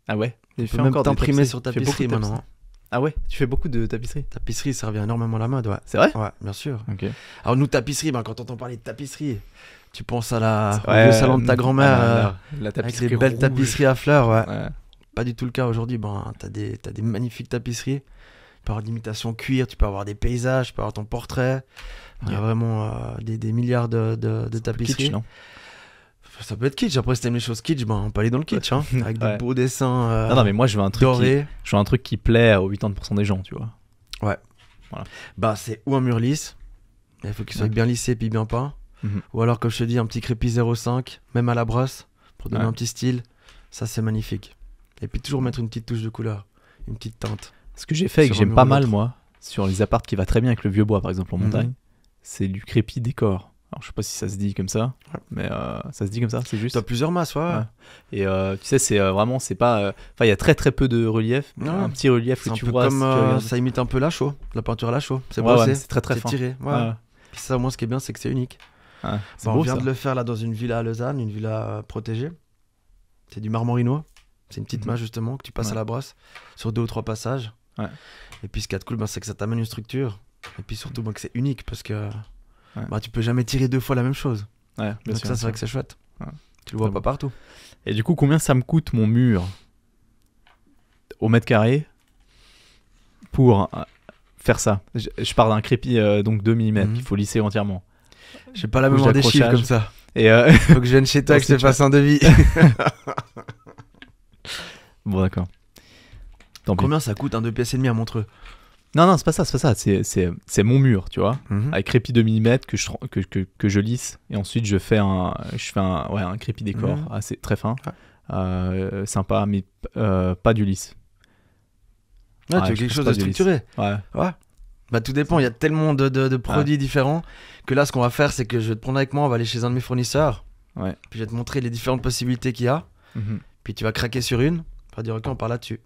Ah ouais? Tu peux même t'imprimer sur tapisserie maintenant. Ah ouais? Tu fais beaucoup de tapisserie? Tapisserie, ça revient énormément à la mode, ouais. C'est vrai? Ouais, bien sûr. Ok. Alors nous, tapisserie, quand on entend parler de tapisserie, tu penses au vieux salon de ta grand-mère, la tapisserie avec les belles rouge. tapisseries à fleurs, ouais. Ouais. Pas du tout le cas aujourd'hui. T'as des magnifiques tapisseries. Tu peux avoir de l'imitation cuir, tu peux avoir des paysages, tu peux avoir ton portrait. Il y a vraiment des milliards de tapisseries. Kitsch, non? Ça peut être kitsch. Après, si t'aimes les choses kitsch, on peut aller dans le kitsch, hein, avec des beaux dessins non, mais moi, je veux un truc dorés. Je veux un truc qui plaît aux 80% des gens, tu vois. Ouais. Voilà. C'est ou un mur lisse, il faut qu'il soit bien lissé puis bien peint. Ou alors, comme je te dis, un petit crépi 0,5, même à la brosse, pour donner un petit style. Ça, c'est magnifique. Et puis toujours mettre une petite touche de couleur, une petite teinte. Ce que j'ai fait et que j'aime pas mal, moi, sur les apparts qui va très bien avec le vieux bois, par exemple, en montagne, c'est du crépi décor. Alors, je sais pas si ça se dit comme ça, mais ça se dit comme ça, c'est juste. T'as plusieurs masses, ouais. Et tu sais, c'est vraiment, c'est pas. Enfin, il y a très très peu de relief. Un petit relief que tu vois. Comme ça imite un peu la chaux, la peinture à la chaux. C'est brossé, c'est très très fin. Tiré. Ouais. Puis ça, au moins, ce qui est bien, c'est que c'est unique. On vient de le faire là dans une villa à Lausanne, une villa protégée. C'est du marmorino. C'est une petite masse justement que tu passes à la brosse sur 2 ou 3 passages. Et puis ce qui est cool, c'est que ça t'amène une structure. Et puis surtout que c'est unique parce que tu peux jamais tirer 2 fois la même chose. Donc ça, c'est vrai que c'est chouette. Tu le vois pas partout. Et du coup, combien ça me coûte mon mur au mètre carré pour faire ça? Je pars d'un crépi donc 2 mm qu'il faut lisser entièrement. J'ai pas la mémoire des chiffres comme ça. Et faut que je vienne chez toi et que je te fasse un devis. Bon, d'accord. Combien ça coûte un 2 pièces et demie à Montreux? Non, c'est pas ça. C'est mon mur, tu vois, avec crépi 2 mm que je lisse. Et ensuite, je fais un crépi décor assez très fin, sympa, mais pas du lisse. Tu veux quelque chose de structuré. Ouais. Tout dépend, il y a tellement de produits différents que là, ce qu'on va faire, c'est que je vais te prendre avec moi, on va aller chez un de mes fournisseurs. Puis je vais te montrer les différentes possibilités qu'il y a. Puis tu vas craquer sur une, tu vas dire ok, on part là-dessus.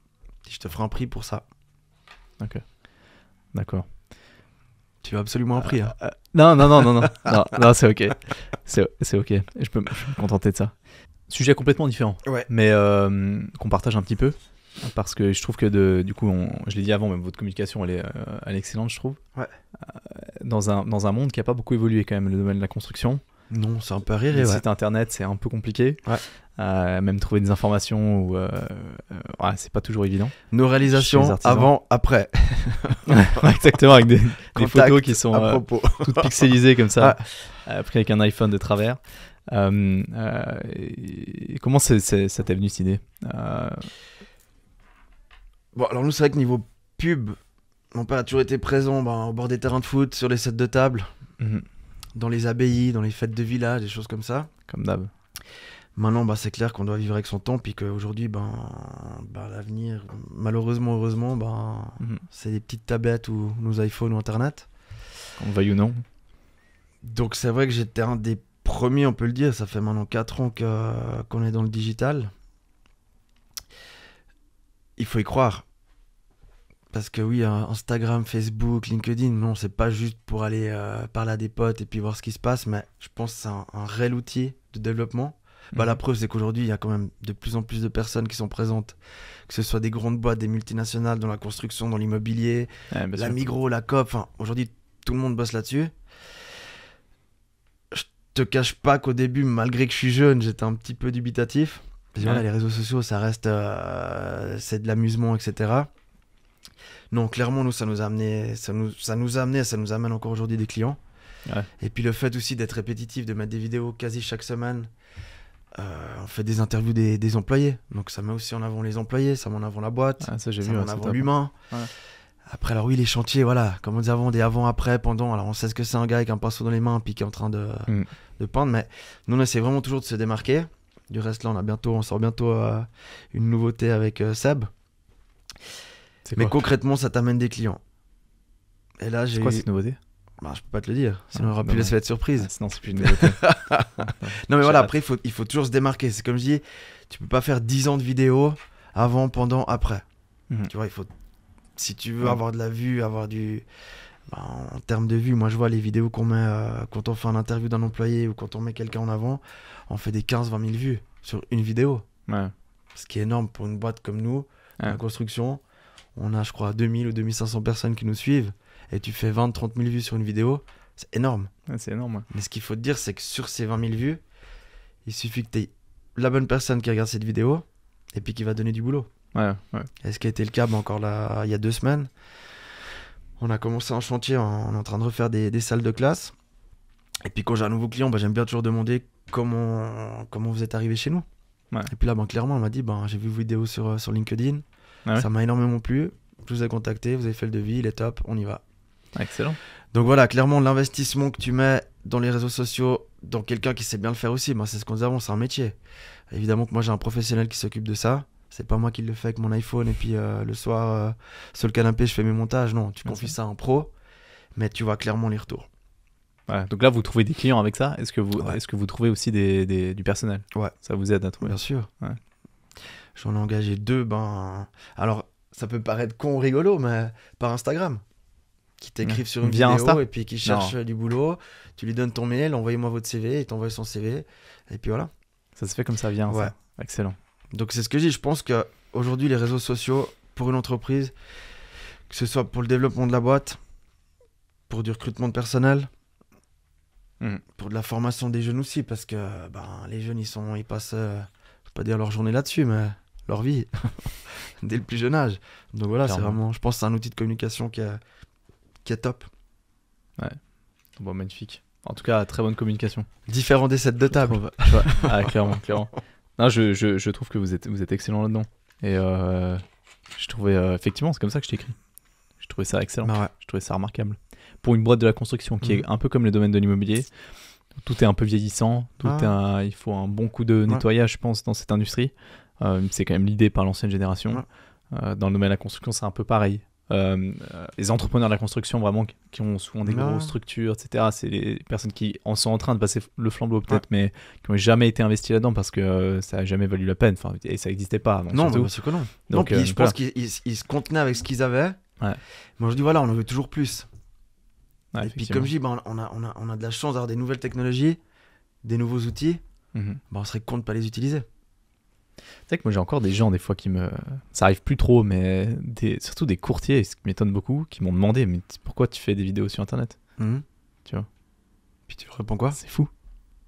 Je te ferai un prix pour ça. Ok. D'accord. Tu veux absolument un prix. Non, c'est ok. C'est ok. Je peux me contenter de ça. Sujet complètement différent. Mais qu'on partage un petit peu. Parce que je trouve que du coup, je l'ai dit avant, même votre communication, elle est excellente, je trouve. Dans un monde qui n'a pas beaucoup évolué quand même, le domaine de la construction. Non, c'est un peu arriéré. Les sites internet, c'est un peu compliqué. Même trouver des informations, c'est pas toujours évident. Nos réalisations avant, après. Exactement, avec des photos qui sont toutes pixelisées comme ça, pris avec un iPhone de travers. Comment ça t'est venu cette idée? Bon, alors nous, c'est vrai que niveau pub, mon père a toujours été présent au bord des terrains de foot, sur les sets de table, dans les abbayes, dans les fêtes de village, des choses comme ça. Comme d'hab. Maintenant, c'est clair qu'on doit vivre avec son temps, puis qu'aujourd'hui, l'avenir, malheureusement, heureusement, c'est des petites tablettes ou nos iPhones ou Internet. On veuille ou non. Donc c'est vrai que j'étais un des premiers, on peut le dire, ça fait maintenant 4 ans qu'on est dans le digital. Il faut y croire. Parce que oui, Instagram, Facebook, LinkedIn, non, c'est pas juste pour aller parler à des potes et puis voir ce qui se passe, mais je pense que c'est un réel outil de développement. La preuve, c'est qu'aujourd'hui, il y a quand même de plus en plus de personnes qui sont présentes, que ce soit des grandes boîtes, des multinationales dans la construction, dans l'immobilier, la Migros, la Coop. Enfin, aujourd'hui, tout le monde bosse là-dessus. Je te cache pas qu'au début, malgré que je suis jeune, j'étais un petit peu dubitatif. Parce que voilà, les réseaux sociaux, ça reste, c'est de l'amusement, etc. Non, clairement, nous, ça nous amène encore aujourd'hui des clients. Ouais. Et puis le fait aussi d'être répétitif, de mettre des vidéos quasi chaque semaine. On fait des interviews des employés. Donc ça met aussi en avant les employés, ça met en avant la boîte, ça met en avant l'humain. Ouais. Après, alors oui, les chantiers, voilà, comme on disait avant, des avant, après, pendant. Alors on sait ce que c'est un gars avec un pinceau dans les mains puis qui est en train de peindre. Mais nous, on essaie vraiment toujours de se démarquer. Du reste, là, on sort bientôt une nouveauté avec Seb. Mais concrètement, ça t'amène des clients. Et là, c'est quoi cette nouveauté? Je peux pas te le dire, sinon on aura pu laisser être surprise. Sinon, c'est plus une nouveauté. Non, mais voilà, après, il faut toujours se démarquer. C'est comme je dis, tu peux pas faire 10 ans de vidéos avant, pendant, après. Tu vois, si tu veux avoir de la vue, avoir du. En termes de vue, moi je vois les vidéos qu'on met quand on fait une interview d'un employé ou quand on met quelqu'un en avant, on fait des 15-20 000 vues sur une vidéo. Ouais. Ce qui est énorme pour une boîte comme nous, en construction. On a, je crois, 2000 ou 2500 personnes qui nous suivent. Et tu fais 20-30 000 vues sur une vidéo, c'est énorme. Ouais, c'est énorme, ouais. Mais ce qu'il faut te dire, c'est que sur ces 20 000 vues, il suffit que tu aies la bonne personne qui regarde cette vidéo et puis qui va donner du boulot. Ouais. Et ce qui a été le cas encore là, il y a 2 semaines, on a commencé un chantier, on est en train de refaire des salles de classe. Et puis quand j'ai un nouveau client, j'aime bien toujours demander comment vous êtes arrivé chez nous. Ouais. Et puis là, clairement, on m'a dit, j'ai vu vos vidéos sur LinkedIn, ça m'a énormément plu, je vous ai contacté, vous avez fait le devis, il est top, on y va. Excellent. Donc voilà, clairement, l'investissement que tu mets dans les réseaux sociaux, dans quelqu'un qui sait bien le faire aussi, c'est ce qu'on disait avant, c'est un métier. Évidemment que moi, j'ai un professionnel qui s'occupe de ça. C'est pas moi qui le fais avec mon iPhone et puis le soir, sur le canapé, je fais mes montages. Non, tu confies ça à un pro, mais tu vois clairement les retours. Ouais, donc là, vous trouvez des clients avec ça. Est-ce que vous trouvez aussi du personnel? Ouais. Ça vous aide à trouver? Bien sûr. Ouais. J'en ai engagé 2. Alors, ça peut paraître con ou rigolo, mais par Instagram. Qui t'écrivent sur une vidéo Insta. Et puis qui cherchent du boulot. Tu lui donnes ton mail, envoyez-moi votre CV, il t'envoie son CV. Et puis voilà. Ça se fait comme ça vient. Ouais. Ça. Excellent. Donc c'est ce que je dis. Je pense qu'aujourd'hui, les réseaux sociaux, pour une entreprise, que ce soit pour le développement de la boîte, pour du recrutement de personnel, pour de la formation des jeunes aussi, parce que les jeunes, ils passent, je ne vais pas dire leur journée là-dessus, mais leur vie, dès le plus jeune âge. Donc voilà, c'est vraiment, je pense que c'est un outil de communication qui est top. Ouais, bon, magnifique. En tout cas, très bonne communication. Différent des sets de table. Clairement. Non, je trouve que vous êtes excellent là-dedans. Et je trouvais, effectivement, c'est comme ça que je t'ai écrit. Je trouvais ça excellent. Je trouvais ça remarquable. Pour une boîte de la construction qui est un peu comme le domaine de l'immobilier, tout est un peu vieillissant, il faut un bon coup de nettoyage, je pense, dans cette industrie. C'est quand même l'idée par l'ancienne génération. Dans le domaine de la construction, c'est un peu pareil. Les entrepreneurs de la construction, vraiment, qui ont souvent des grosses structures, etc., c'est les personnes qui en sont en train de passer le flambeau, peut-être, mais qui n'ont jamais été investies là-dedans parce que ça n'a jamais valu la peine. Et ça n'existait pas avant. Non, bien sûr que non. Donc, je pense qu'ils se contenaient avec ce qu'ils avaient. Ouais. Mais je dis, voilà, on en veut toujours plus. Ouais, et puis, comme je dis, on a de la chance d'avoir des nouvelles technologies, des nouveaux outils. On serait con de ne pas les utiliser. Tu sais que moi j'ai encore des gens des fois qui me... Ça arrive plus trop, mais surtout des courtiers, ce qui m'étonne beaucoup, qui m'ont demandé, mais pourquoi tu fais des vidéos sur Internet? Tu vois? Puis tu réponds quoi? C'est fou.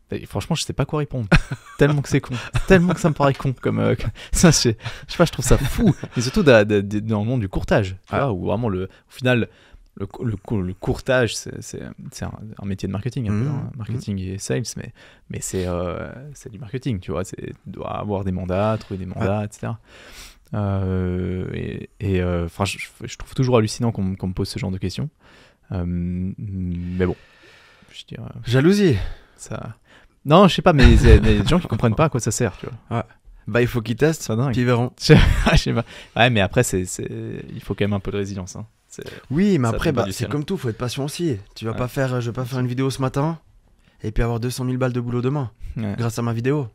Et franchement, je sais pas quoi répondre. Tellement que c'est con. Tellement que ça me paraît con. Comme ça, je sais pas, je trouve ça fou. Et surtout dans le monde du courtage, tu vois, où vraiment au final... Le courtage, c'est un métier de marketing, un peu, hein. Marketing et sales, mais c'est du marketing, tu vois. Tu dois avoir des mandats, trouver des mandats, etc. Je trouve toujours hallucinant qu'on me pose ce genre de questions. Mais bon, je dirais... Jalousie. Ça... Non, je sais pas, mais il y a des gens qui comprennent pas à quoi ça sert, tu vois. Ouais. Il faut qu'ils testent, puis ils verront. Je sais pas. Ouais, mais après, il faut quand même un peu de résilience, hein. Oui, mais après, c'est comme tout, faut être patient aussi. Tu vas pas faire, je vais pas faire une vidéo ce matin et puis avoir 200 000 balles de boulot demain grâce à ma vidéo.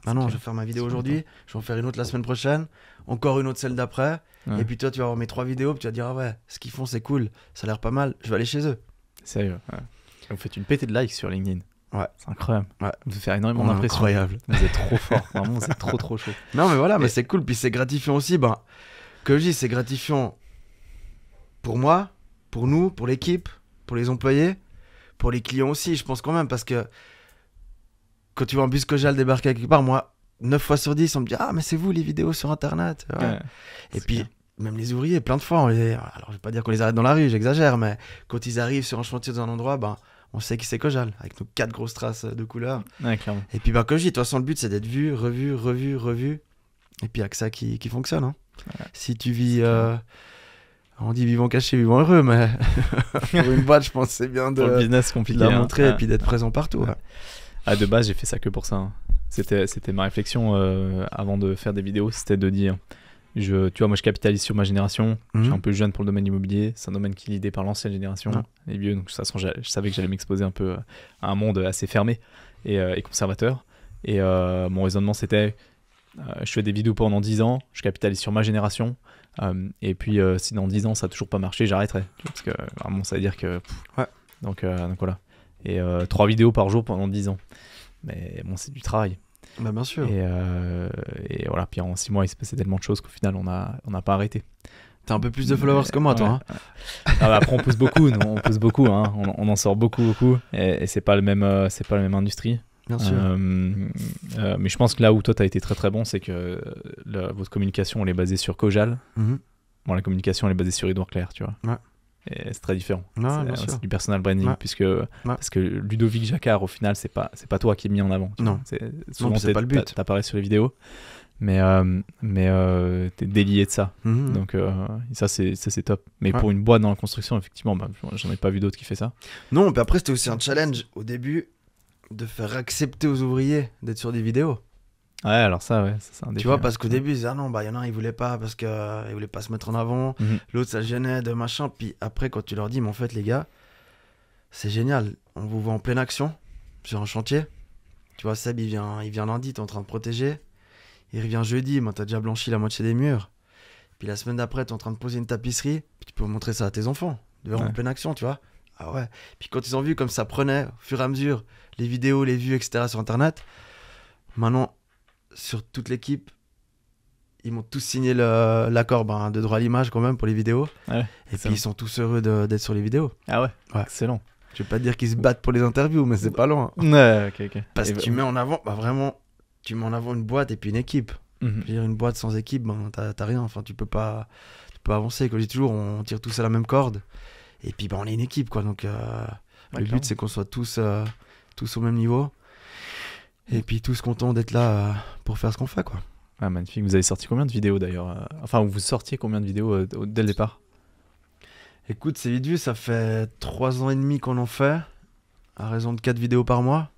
Non, je vais faire ma vidéo aujourd'hui, je vais en faire une autre la semaine prochaine, encore une autre celle d'après. Et puis toi, tu vas avoir mes 3 vidéos, puis tu vas dire, ah ouais, ce qu'ils font, c'est cool, ça a l'air pas mal, je vais aller chez eux. Sérieux. Vous faites une pétée de likes sur LinkedIn. Ouais. C'est incroyable. Ouais. Vous faire énormément d'impression. Incroyable. Vous êtes trop fort. Vraiment, vous êtes trop chaud. Non, mais voilà, mais c'est cool. Puis c'est gratifiant aussi. Que je dis, c'est gratifiant pour moi, pour nous, pour l'équipe, pour les employés, pour les clients aussi, je pense quand même. Parce que quand tu vois un bus Kojal débarquer quelque part, moi, 9 fois sur 10, on me dit « Ah, mais c'est vous les vidéos sur Internet. » Ouais. Et puis, même les ouvriers, plein de fois, alors je vais pas dire qu'on les arrête dans la rue, j'exagère, mais quand ils arrivent sur un chantier dans un endroit, on sait qui c'est Kojal, avec nos 4 grosses traces de couleurs. Ouais, clairement. Et puis, comme je dis, de toute façon, le but, c'est d'être vu, revu. Et puis, il n'y a que ça qui fonctionne. Hein. Ouais. Si tu vis... on dit vivant caché, vivant heureux, mais pour une boîte, je pense que c'est bien Pour le business, de compliqué. la montrer hein. et puis d'être présent partout. Ouais. Ouais. Ah, de base, j'ai fait ça que pour ça. Hein. C'était ma réflexion avant de faire des vidéos, c'était de dire, tu vois, moi je capitalise sur ma génération, je suis un peu jeune pour le domaine immobilier, c'est un domaine qui est l'idée par l'ancienne génération, les vieux, donc de toute façon je savais que j'allais m'exposer un peu à un monde assez fermé et conservateur. Et mon raisonnement c'était, je fais des vidéos pendant 10 ans, je capitalise sur ma génération, et puis si dans 10 ans ça n'a toujours pas marché, j'arrêterai. Parce que vraiment ça veut dire que... Donc voilà. Et 3 vidéos par jour pendant 10 ans. Mais bon, c'est du travail. Bah, bien sûr. Et voilà, puis en 6 mois, il s'est passé tellement de choses qu'au final, on n'a pas arrêté. T'as un peu plus de followers que moi, toi. Hein. Après, on pousse beaucoup, on pousse beaucoup. Hein. On en sort beaucoup. Et c'est pas la même industrie. Bien sûr. Mais je pense que là où toi, tu as été très très bon, c'est que votre communication, elle est basée sur Kojal. Bon, la communication, elle est basée sur Édouard Clerc, tu vois. Ouais. Et c'est très différent. C'est du personal branding, parce que Ludovic Jacquard, au final, c'est pas toi qui es mis en avant. Non. Souvent, c'est pas le but. T'apparais sur les vidéos, mais t'es délié de ça. Donc ça c'est top. Mais pour une boîte dans la construction, effectivement, j'en ai pas vu d'autres qui fait ça. Non, mais après c'était aussi un challenge au début de faire accepter aux ouvriers d'être sur des vidéos. Ouais, alors ça, c'est un défi. Tu vois, parce qu'au début, ils disaient, ah non, il y en a un, il voulait pas parce qu'il voulait pas se mettre en avant. L'autre, ça le gênait de machin. Puis après, quand tu leur dis, mais en fait, les gars, c'est génial. On vous voit en pleine action sur un chantier. Tu vois, Seb, il vient lundi, t'es en train de protéger. Il revient jeudi, t'as déjà blanchi la moitié des murs. Puis la semaine d'après, t'es en train de poser une tapisserie. Puis tu peux montrer ça à tes enfants. De voir en pleine action, tu vois. Ah ouais. Puis quand ils ont vu comme ça prenait, au fur et à mesure, les vidéos, les vues, etc. sur Internet, maintenant... Sur toute l'équipe, ils m'ont tous signé l'accord de droit à l'image quand même pour les vidéos. Ouais, et puis ils sont tous heureux d'être sur les vidéos. Ah ouais. Excellent. Je vais pas dire qu'ils se battent pour les interviews, mais c'est pas loin. Ouais, ok. Parce que tu mets en avant, vraiment, tu mets en avant une boîte et puis une équipe. Je veux dire, une boîte sans équipe, t'as rien. Enfin, tu peux avancer. Comme je dis toujours, on tire tous à la même corde. Et puis on est une équipe, quoi. Donc le but c'est qu'on soit tous au même niveau. Et puis tous contents d'être là pour faire ce qu'on fait, quoi. Ah, magnifique. Vous avez sorti combien de vidéos d'ailleurs Enfin, vous sortiez combien de vidéos dès le départ? Écoute, c'est vite vu, ça fait 3 ans et demi qu'on en fait, à raison de 4 vidéos par mois.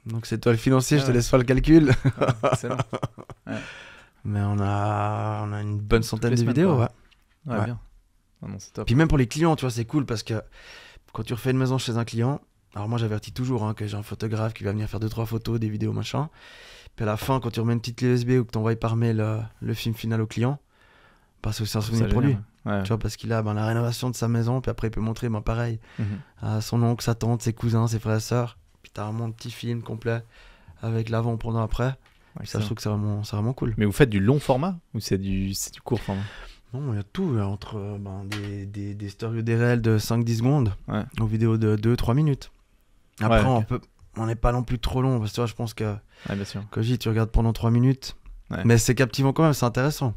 Donc c'est toi le financier, je te laisse faire le calcul. Excellent. Mais on a une bonne centaine de vidéos. Ouais, bien. Ah non, c'est top. Puis même pour les clients, tu vois, c'est cool parce que quand tu refais une maison chez un client... Alors moi j'avertis toujours que j'ai un photographe qui va venir faire 2-3 photos, des vidéos, machin. Puis à la fin, quand tu remets une petite clé USB ou que tu envoies par mail le film final au client, c'est aussi un souvenir pour lui. Ouais. Tu vois, parce qu'il a la rénovation de sa maison, puis après il peut montrer pareil à son oncle, sa tante, ses cousins, ses frères et sœurs. Puis t'as vraiment un petit film complet avec l'avant, pendant, après. Ça, je trouve que c'est vraiment cool. Mais vous faites du long format ou c'est du court format? Non, il y a tout, entre des stories ou des réels de 5-10 secondes aux vidéos de 2-3 minutes. Après, on n'est pas non plus trop long, parce que tu vois, je pense que bien sûr. Quand je dis, tu regardes pendant 3 minutes, mais c'est captivant quand même, c'est intéressant.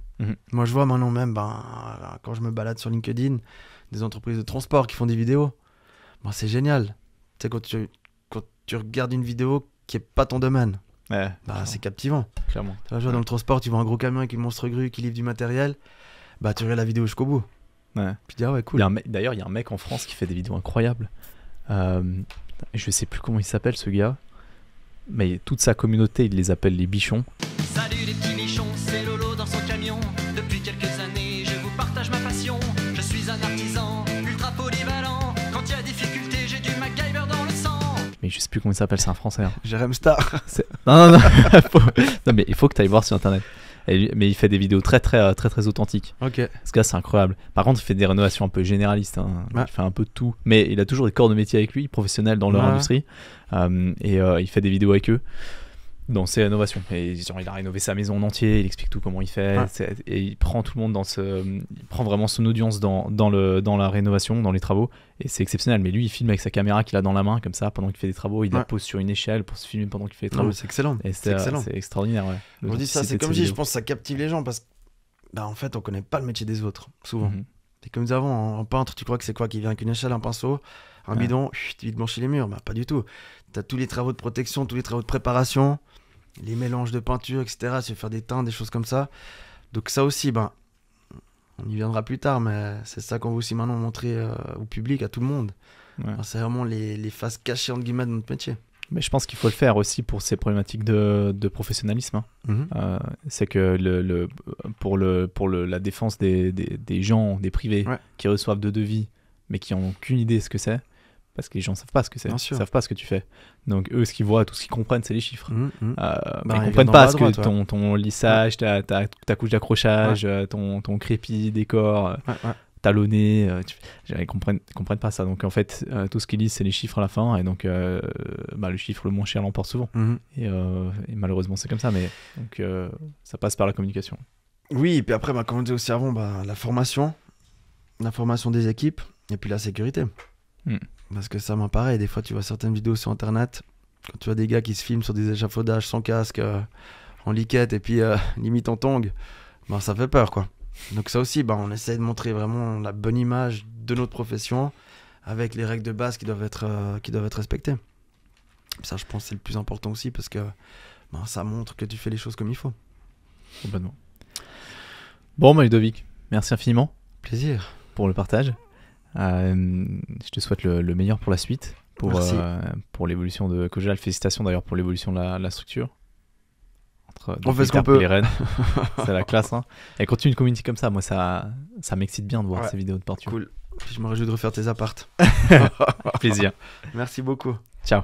Moi, je vois maintenant même, quand je me balade sur LinkedIn, des entreprises de transport qui font des vidéos, c'est génial. Tu sais, quand tu regardes une vidéo qui n'est pas ton domaine, c'est captivant. Clairement. Tu vois, dans le transport, tu vois un gros camion avec une monstre grue qui livre du matériel, tu regardes la vidéo jusqu'au bout. Puis tu dis, cool. D'ailleurs, il y a un mec en France qui fait des vidéos incroyables. Je sais plus comment il s'appelle ce gars, mais toute sa communauté il les appelle les bichons. Salut les petits bichons, c'est Lolo dans son camion. Depuis quelques années je vous partage ma passion. Je suis un artisan ultra polyvalent. Quand il y a difficulté j'ai du MacGyver dans le sang. Mais je sais plus comment il s'appelle, c'est un français. Jérém Star. Non, non mais il faut que tu ailles voir sur internet. Mais il fait des vidéos très authentiques. Ok. Ce gars, c'est incroyable. Par contre, il fait des rénovations un peu généralistes. Hein. Ouais. Il fait un peu de tout. Mais il a toujours des corps de métier avec lui, professionnels dans leur industrie. Il fait des vidéos avec eux dans ses rénovations. Et genre, il a rénové sa maison en entier, il explique tout comment il fait. Ouais. Et il prend tout le monde il prend vraiment son audience dans la rénovation, dans les travaux. Et c'est exceptionnel. Mais lui, il filme avec sa caméra qu'il a dans la main, comme ça, pendant qu'il fait des travaux. Il la pose sur une échelle pour se filmer pendant qu'il fait les travaux. Non, c'est excellent. Et c'est excellent. C'est extraordinaire, ouais. On dit ça, c'est comme je dis, je pense que ça captive les gens parce que, en fait, on connaît pas le métier des autres, souvent. C'est comme nous avons en peintre, tu crois que c'est quoi qui vient avec une échelle, un pinceau, un bidon, tu te blanchis les murs. Bah, pas du tout. Tu as tous les travaux de protection, tous les travaux de préparation, les mélanges de peinture, etc. Tu veux faire des teintes, des choses comme ça. Donc, ça aussi, on y viendra plus tard, mais c'est ça qu'on veut aussi maintenant montrer au public, à tout le monde. Ouais. C'est vraiment les faces cachées, entre guillemets, de notre métier. Mais je pense qu'il faut le faire aussi pour ces problématiques de professionnalisme. C'est que pour la défense des gens, des privés qui reçoivent de devis, mais qui n'ont aucune idée de ce que c'est, parce que les gens ne savent pas ce que c'est, ils ne savent pas ce que tu fais. Donc eux, ce qu'ils voient, tout ce qu'ils comprennent, c'est les chiffres. Ils ne comprennent pas ce que ton lissage, ta couche d'accrochage, ton crépi, décor... talonné, ils comprennent pas ça. Donc en fait, tout ce qu'ils lisent, c'est les chiffres à la fin, et donc le chiffre le moins cher l'emporte souvent. Et malheureusement, c'est comme ça, mais donc ça passe par la communication. Oui, et puis après, comme on disait aussi avant, la formation des équipes, et puis la sécurité. Parce que ça m'apparaît, des fois tu vois certaines vidéos sur internet, quand tu vois des gars qui se filment sur des échafaudages sans casque, en liquette, et puis limite en tongs, ça fait peur, quoi. Donc ça aussi, on essaie de montrer vraiment la bonne image de notre profession avec les règles de base qui doivent être respectées. Ça, je pense, c'est le plus important aussi parce que ça montre que tu fais les choses comme il faut. Complètement. Bon, Ludovic, merci infiniment. Plaisir. Pour le partage. Je te souhaite le meilleur pour la suite, pour l'évolution de Kojal. Félicitations d'ailleurs pour l'évolution de la structure. On fait ce qu'on peut. Les Rennes, c'est la classe. Hein. Et continue de communiquer comme ça. Moi, ça m'excite bien de voir ces vidéos de peinture. Cool. Puis je me réjouis de refaire tes appartes. Plaisir. Merci beaucoup. Ciao.